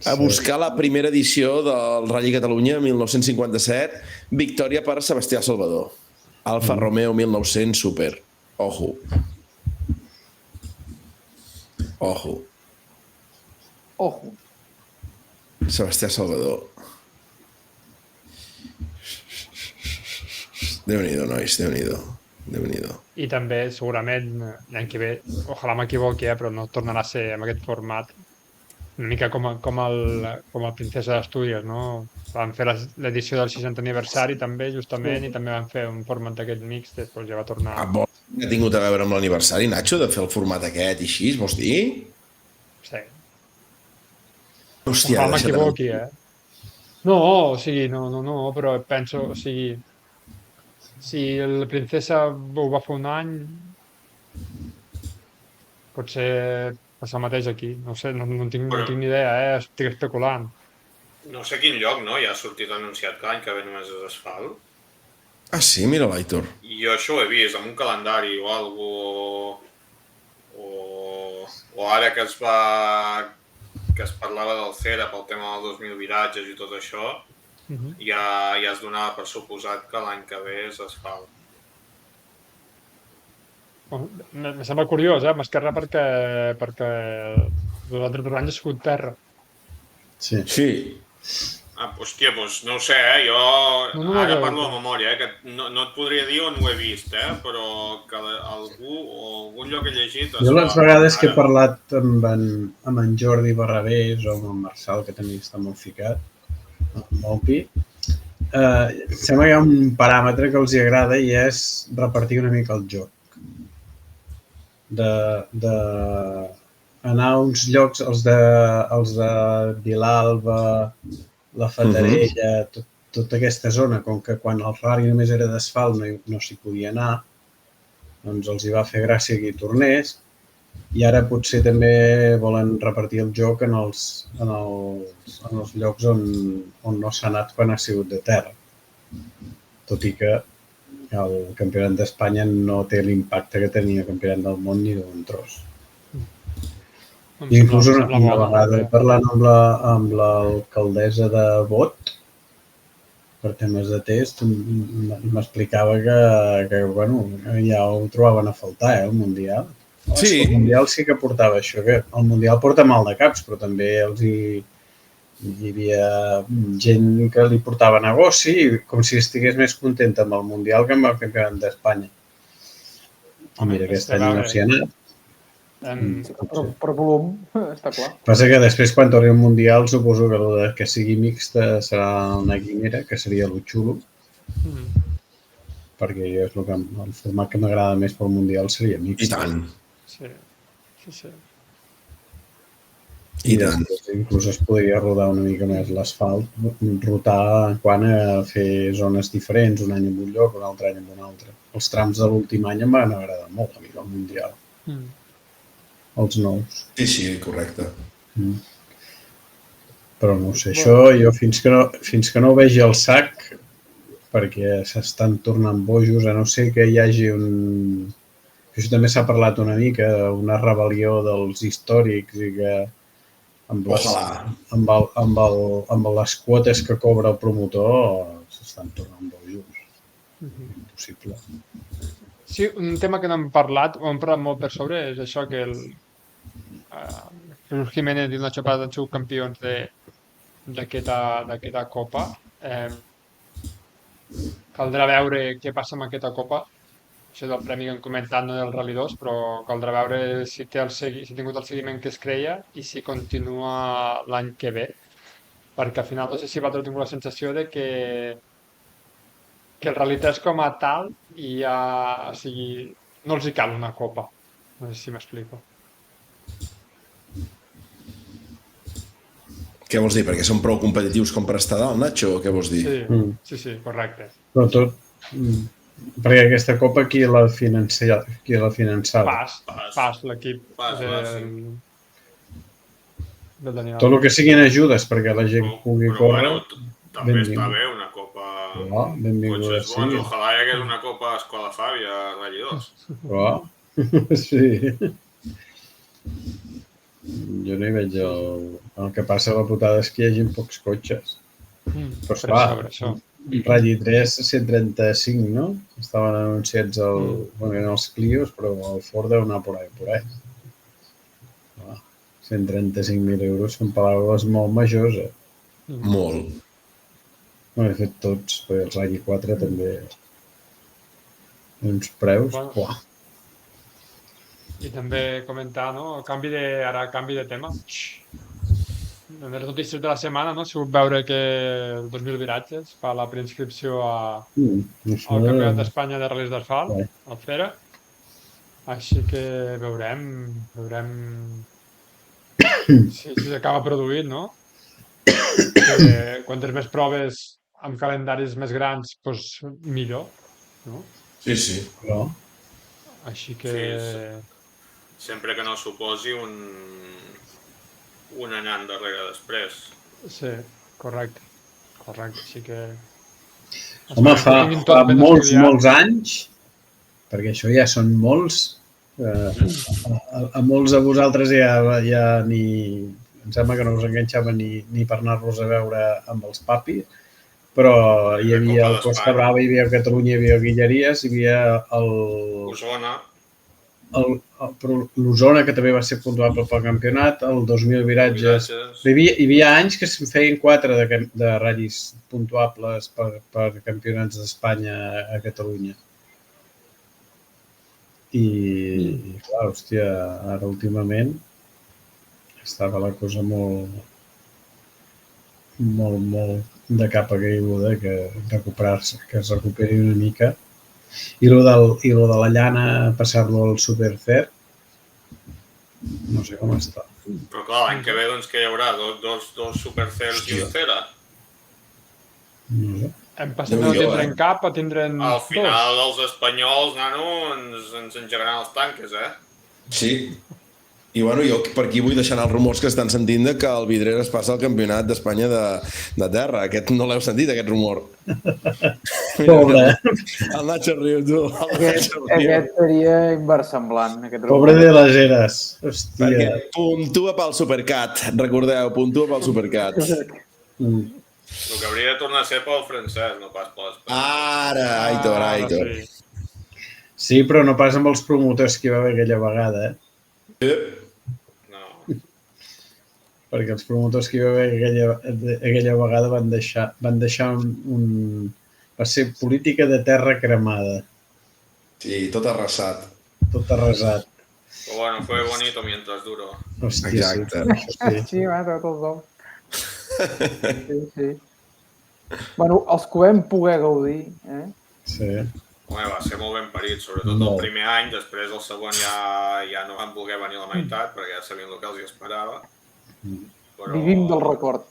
S14: A buscar la primera edició del Rally Catalunya 1957, victòria per Sebastià Salvador. Alfa Romeo 1900 Super. Ojo. Ojo.
S16: Ojo.
S14: Sebastià Salvador. Déu-n'hi-do, nois, Déu-n'hi-do.
S17: I també, segurament, l'any que ve, ojalà m'equivoqui, però no tornarà a ser en aquest format, una mica com el Princesa d'Astúries, no? Van fer l'edició del 60 aniversari també, justament, i també van fer un format d'aquest mix, després ja va tornar...
S14: Ha tingut a veure amb l'aniversari, Nacho, de fer el format aquest i així, vols dir?
S17: Sí.
S14: Hòstia,
S17: ojalà m'equivoqui, No, o sigui, no, però penso, o sigui... Si el Princesa ho va fer un any, potser passa el mateix aquí. No sé, no tinc ni idea, estic especulant.
S18: No sé quin lloc, no? Ja ha sortit anunciat que l'any que ve només és asfalt.
S14: Ah, sí? Mira l'Aitor.
S18: Jo això ho he vist, amb un calendari o algo... O ara que es parlava del CERA pel tema dels 2.000 viratges i tot això, ja es donava per suposat que l'any que ve és asfalt.
S17: Em sembla curiós, m'esquerra perquè els altres 2 anys ha sigut terra.
S14: Sí.
S18: Hòstia, doncs no ho sé, jo ara parlo de memòria, que no et podria dir on ho he vist, però que algun lloc he llegit...
S15: Jo les vegades que he parlat amb en Jordi Barrabés o amb en Marçal, que també està molt ficat, molt pi, sembla que hi ha un paràmetre que els hi agrada i és repartir una mica el joc. Anar a uns llocs, els de Vilalba, la Fatarella, tota aquesta zona, com que quan el rally només era d'asfalt no s'hi podia anar, doncs els hi va fer gràcia que hi tornés, i ara potser també volen repartir el joc en els llocs on no s'ha anat quan ha sigut de terra. Tot i que el Campionat d'Espanya no té l'impacte que tenia el Campionat del món ni d'un tros. Inclús una vegada parlant amb l'alcaldessa de Bot, per temes de test, m'explicava que ja ho trobaven a faltar, el Mundial.
S14: Sí.
S15: El Mundial sí que portava això, que el Mundial porta mal de caps, però també hi havia gent que li portava negoci, com si estigués més contenta amb el Mundial que amb el Campionat d'Espanya. I mira, aquest any no s'hi ha anat.
S16: Per volum, està clar.
S15: Passa que després, quan torni el Mundial, suposo que sigui mixta serà una quimera, que seria lo xulo, perquè és el format que m'agrada més pel Mundial seria mixt.
S14: I tant.
S17: Sí.
S15: I inclús es podria rodar una mica més l'asfalt, rotar quant a fer zones diferents, un any en un lloc, un altre any en un altre. Els trams de l'últim any em van agradar molt a mi, el Mundial. Els nous.
S14: Sí, correcte.
S15: Però no sé, això jo fins que no vegi el sac, perquè s'estan tornant bojos, a no ser que hi hagi un... Això també s'ha parlat una mica, una rebel·lió dels històrics i que amb les quotes que cobra el promotor s'estan tornant bojos. Impossible.
S17: Sí, un tema que no hem parlat, o hem parlat molt per sobre, és això que Jesús Jiménez i el Nacho Paz han sigut campions d'aquesta Copa. Caldrà veure què passa amb aquesta Copa. Això del premi que hem comentat, no del Rally 2, però caldrà veure si ha tingut el seguiment que es creia i si continua l'any que ve. Perquè al final no sé si vosaltres tingut la sensació de que el Rally 3 com a tal no els hi cal una Copa. No sé si m'explico.
S14: Què vols dir? Perquè són prou competitius com per estar dalt, Nacho, o què vols dir?
S17: Sí, correcte.
S15: Però Perquè aquesta copa qui l'ha finançada?
S17: Pas, l'equip del Daniel.
S15: Tot el que siguin ajudes perquè la gent pugui córrer.
S18: També està bé una copa...
S15: Benvinguda sigui.
S18: Ojalà hi hagués una copa Escola Fàbia Rally 2.
S15: Sí. Jo no hi veig el que passa a la putada és que hi hagi pocs cotxes. Però esclar, Rally 3, 135, no? Estaven anunciats els Clios, però el Ford deu anar por ahí. 135.000 euros són paraules molt majors,
S14: Molt.
S15: Bueno, de fet, tots, perquè els Rally 4 també uns preus. Uah.
S17: I també comentar, no? Canvi de tema. En les notícies de la setmana, no? Ha sigut veure que el 2000 Viratges fa la preinscripció al Campionat d'Espanya de Ral·lis d'Asfalt, al FERA. Així que veurem si s'acaba produint, no? Que quantes més proves amb calendaris més grans, doncs millor, no?
S14: Sí.
S15: Clar.
S17: Així que...
S18: Sempre que no suposi un anant darrere després.
S17: Sí, correcte. Així que...
S15: Home, fa molts anys, perquè això ja són molts, a molts de vosaltres ja ni... Em sembla que no us enganxava ni per anar-los a veure amb els papis, però hi havia el Costa Brava, hi havia Catalunya, hi havia Guilleries, hi havia l'Osona, que també va ser puntuable pel campionat, el 2000 Viratges. Hi havia anys que se'n feien 4 de ratllis puntuables per campionats d'Espanya a Catalunya. I clar, hòstia, ara últimament estava la cosa molt de capa caiguda, que recuperar-se, que es recuperi una mica. I lo de la llana, passar-lo al Supercer, no sé com està.
S18: Però clar, l'any que ve, doncs, que hi haurà dos Supercers i un Cera.
S15: No sé.
S17: Hem passat de no tindre'n cap a tindre'n
S18: Al final, els espanyols, nano, ens engegaran els tanques,
S14: Sí. I bueno, jo per aquí vull deixar anar els rumors que estan sentint que el Vidreres passa al Campionat d'Espanya de terra. Aquest no l'heu sentit, aquest rumor.
S15: Pobre.
S14: El Nacho riu, tu.
S16: Aquest seria inversemblant.
S15: Pobre de les eres. Hòstia.
S14: Perquè puntua pel Supercat. Recordeu, puntua pel Supercat.
S18: El que hauria de tornar a ser pel francès, no pas per l'espanyol.
S14: Ara, Aitor.
S15: Sí, però no pas amb els promotors que hi va haver aquella vegada, perquè els promotors que hi va haver aquella vegada van deixar va ser política de terra cremada.
S14: Sí, tot arrasat.
S15: Tot arrasat.
S18: Però bueno, fue bonito mientras duró.
S15: Hòstia,
S16: sí, va, tot el dol. Sí. Bueno, els que ho vam poder gaudir,
S15: Sí.
S18: Home, va ser molt ben parit, sobretot el primer any, després el segon ja no van voler venir a la meitat, perquè ja sabien el que els esperava.
S16: Vivim del record.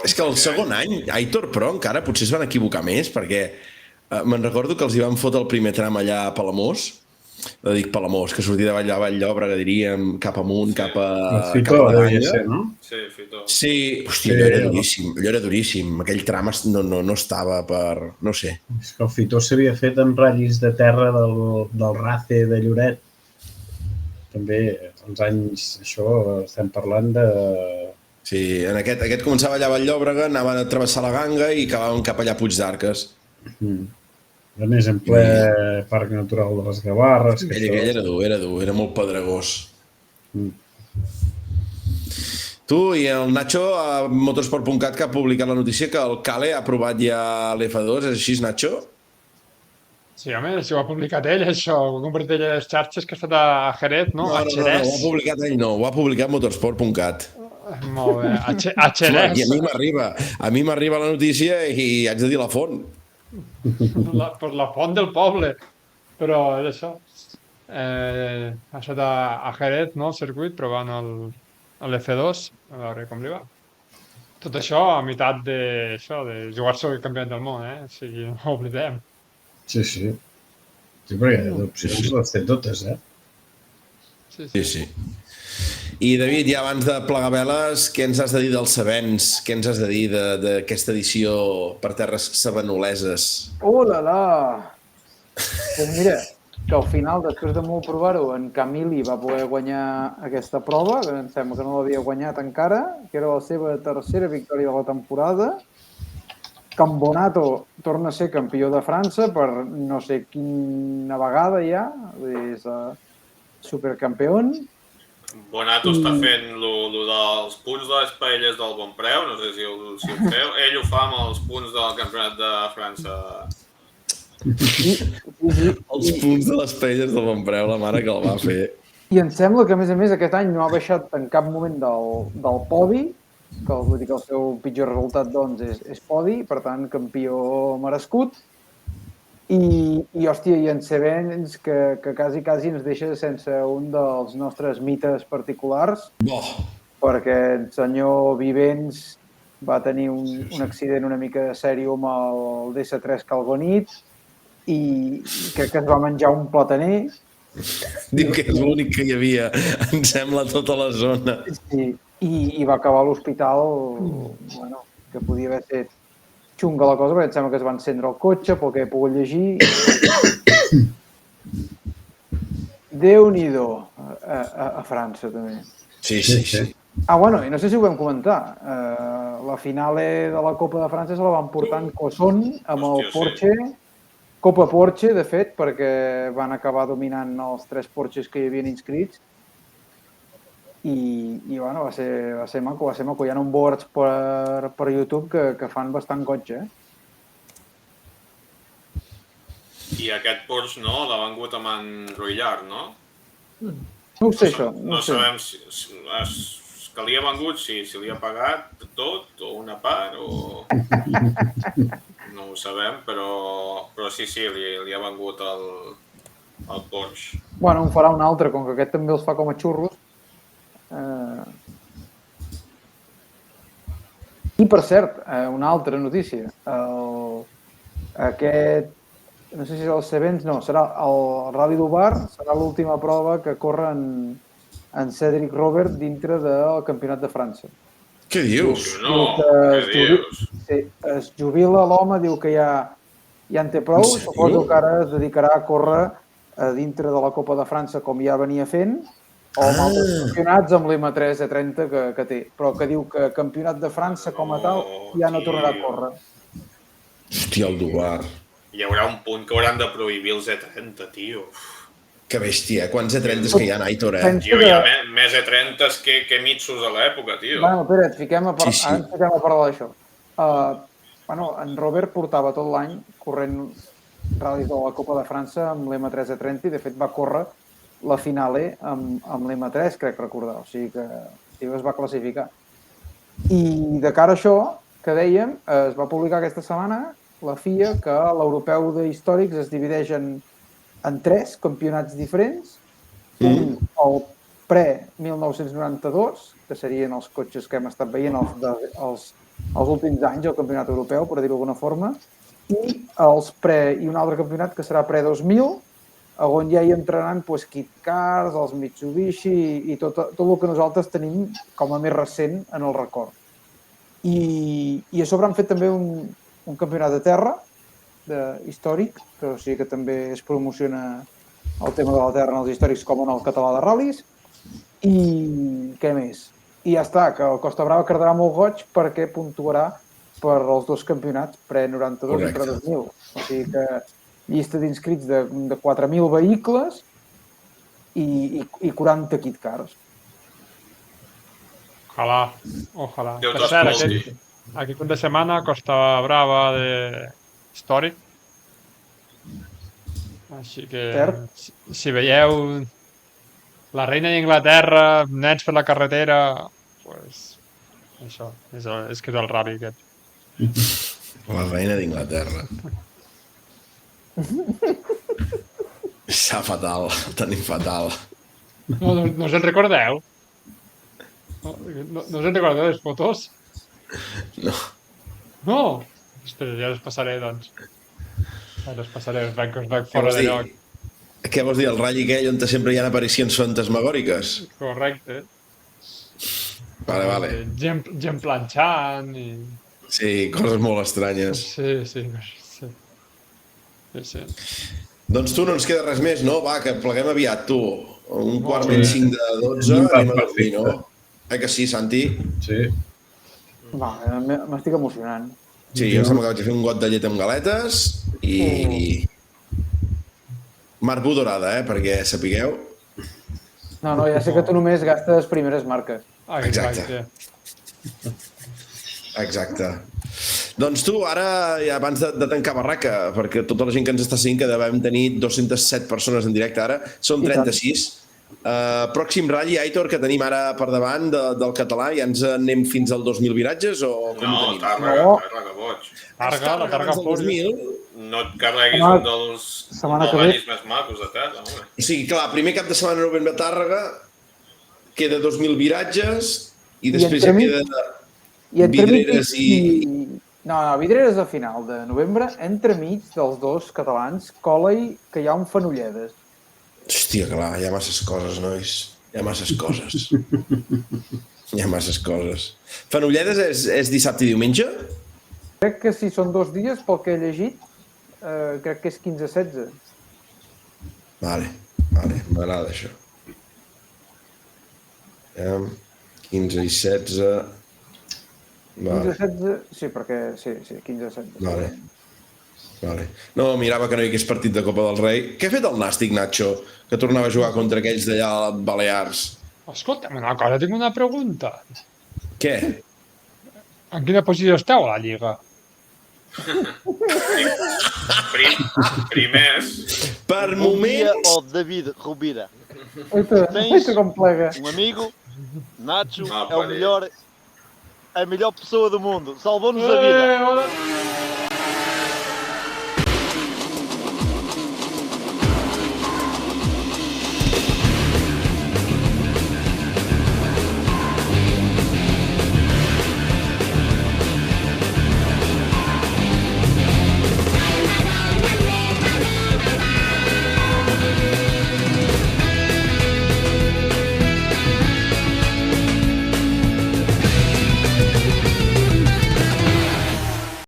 S14: És que el segon any, Aitor, però encara potser es van equivocar més, perquè me'n recordo que els hi van fotre el primer tram allà a Palamós, dic Palamós, que sortia de Vall-llobregat, diríem, cap amunt, cap a...
S15: Fitó, devia ser, no?
S18: Sí, Fitó.
S14: Sí, hòstia, allò era duríssim. Aquell tram no estava per... no sé.
S15: És que el Fitó s'havia fet amb ratllis de terra del Race de Lloret. També, als anys, això, estem parlant de...
S14: Sí, en aquest començava allà a Vall-llobregat, anaven a travessar la Ganga i acabaven cap allà a Puig d'Arques.
S15: A més, en ple Parc Natural de les Gavarres.
S14: Aquell era dur, era molt pedregós. Tu i el Nacho a motorsport.cat que ha publicat la notícia que el Cale ha aprovat ja l'F2, és així, Nacho?
S17: Sí, home, si ho ha publicat ell, això, ho ha compartit a les xarxes que ha estat a Jerez, no?
S14: No, ho ha publicat ell, no, ho ha publicat motorsport.cat.
S17: Molt bé, a Jerez.
S14: I a mi m'arriba la notícia i haig de dir la font.
S17: Per la font del poble, però és això. Ha estat a Jerez, no, el circuit, provant l'F2, a veure com li va. Tot això a meitat de jugar-se el campionat del món, o sigui, no ho oblidem.
S15: Sí. Sí, perquè d'opcions les té totes, eh?
S14: Sí. I, David, ja abans de plegar veles, què ens has de dir dels sabents? Què ens has de dir d'aquesta edició per terres sabanoleses?
S16: Oh la la! Doncs mira, que al final, després de molt provar-ho, en Camili va poder guanyar aquesta prova, que em sembla que no l'havia guanyat encara, que era la seva tercera victòria de la temporada. Cambonato torna a ser campió de França per no sé quina vegada ja, és supercampió.
S18: Bonato està fent lo dels punts de les paelles del bon preu, no sé si ho feu. Ell ho fa amb els punts del campionat de França.
S14: Els punts de les paelles del bon preu, la mare que el va fer.
S16: I em sembla que, a més, aquest any no ha baixat en cap moment del podi, que vull dir que el seu pitjor resultat, doncs, és podi, per tant, campió merescut. I hòstia, i en Sebens, que quasi ens deixa sense un dels nostres mites particulars, perquè el senyor Vivens va tenir un accident una mica sèrio amb el DS3 Calgonit i crec que es va menjar un plataner.
S14: Diu que és l'únic que hi havia, em sembla, a tota la zona.
S16: Sí, i va acabar a l'hospital, bueno, que podia haver estat xunga la cosa, perquè em sembla que es va encendre el cotxe, pel que he pogut llegir. Déu-n'hi-do a França, també.
S14: Sí.
S16: Bueno, i no sé si ho vam comentar. La finale de la Copa de França se la van portar en Cosson amb el Porsche. Copa Porsche, de fet, perquè van acabar dominant els 3 Porsches que hi havien inscrits. I bueno, va ser maco. Hi ha un boards per YouTube que fan bastant goig,
S18: I aquest Porsche, no? L'ha vengut amb en Roillard, no?
S16: No ho sé, això.
S18: No sabem que li ha vengut, si li ha pagat tot, o una part, o... No ho sabem, però sí, li ha vengut el Porsche.
S16: Bueno, en farà un altre, com que aquest també els fa com a xurros. I, per cert, una altra notícia. Aquest, no sé si és el Sebens, no, serà el Rally Dubar, serà l'última prova que corre en Cédric Robert dintre del Campionat de França.
S14: Què dius?
S16: Es jubila l'home, diu que ja en té prou, suposo que ara es dedicarà a córrer dintre de la Copa de França com ja venia fent, o amb altres campionats amb l'M3 E30 que té, però que diu que Campionat de França com a tal ja no tornarà a córrer.
S14: Hòstia, el Dubar.
S18: Hi haurà un punt que hauran de prohibir els E30, tio.
S14: Que bèstia, quants E30s que hi ha, Aitor,
S18: Tio, hi ha més E30s que mitsos a l'època, tio.
S16: Bueno, espera't, fiquem a parlar d'això. En Robert portava tot l'any corrent ral·lis de la Copa de França amb l'M3 E30 i, de fet, va córrer la finale amb l'M3, crec recordar, o sigui que es va classificar. I de cara a això, que dèiem, es va publicar aquesta setmana la FIA que l'europeu d'històrics es divideix en 3 campionats diferents. Un, el pre-1992, que serien els cotxes que hem estat veient els últims anys al campionat europeu, per dir-ho d'alguna forma, i un altre campionat que serà pre-2000, on ja hi entraran Kit Cars, els Mitsubishi i tot el que nosaltres tenim com a més recent en el record. I a sobre han fet també un campionat de terra històric, o sigui que també es promociona el tema de la terra en els històrics com en el català de ral·lis. I què més? I ja està, que el Costa Brava quedarà molt goig perquè puntuarà per als 2 campionats pre-92 i pre-2000. O sigui que llista d'inscrits de 4.000 vehicles i 40 kit cars.
S17: Ojalà. Per cert, aquest cap de setmana Costa Brava de històric. Així que si veieu la reina d'Inglaterra, nens per la carretera, doncs això, és que és el rally aquest.
S14: La reina d'Inglaterra. Està fatal, el tenim fatal.
S17: No us en recordeu? No us en recordeu les fotos?
S14: No.
S17: No? Ostres, ja les passaré, doncs. Ja les passaré, us veig fora de lloc.
S14: Què vols dir, el ratll aquell on sempre hi ha aparicions fantasmagòriques?
S17: Correcte.
S14: Vale.
S17: Gent planxant i...
S14: Sí, coses molt estranyes.
S17: Sí.
S14: Doncs tu no ens queda res més, no? Va, que pleguem aviat, tu. Un quart menys 5 de 12, anem a dormir, no? Que sí, Santi?
S15: Sí.
S16: Va, m'estic emocionant.
S14: Sí, jo sembla que vaig a fer un got de llet amb galetes i... Marc Budorada, perquè sapigueu.
S16: No, ja sé que tu només gastes primeres marques.
S14: Exacte. Doncs tu, ara, abans de tancar barraca, perquè tota la gent que ens està seguint, que devem tenir 207 persones en directe ara, són 36. Pròxim ratll, Aitor, que tenim ara per davant del català, ja ens anem fins al 2.000 viratges o com ho tenim?
S18: Tàrrega, boig.
S17: La Tàrrega fos.
S18: No et carreguis un dels valls més macos de terra, home.
S14: O sigui, clar, primer cap de setmana de novembre a Tàrrega, queda 2.000 viratges i després ja queda Vidreres i...
S16: No, Vidreres a final de novembre, entremig dels dos catalans, cola-hi que hi ha un Fenolledes.
S14: Hòstia, clar, hi ha masses coses, nois. Hi ha masses coses. Fenolledes és dissabte i diumenge?
S16: Crec que si són 2 dies, pel que he llegit, crec que és 15-16.
S14: Vale, m'agrada això. 15 i 16...
S16: 15-16, sí, perquè... Sí, 15-16.
S14: Vale. No, mirava que no hi hagués partit de Copa del Rei. Què ha fet el Nàstic, Nacho, que tornava a jugar contra aquells d'allà a Balears?
S17: Escolta'm una cosa, tinc una pregunta.
S14: Què?
S17: En quina posició esteu a la Lliga?
S18: Primers.
S14: Per moment...
S1: O David Rovira.
S16: Tens
S1: um amigo, Nacho, é a melhor pessoa do mundo. Salvou-nos a vida.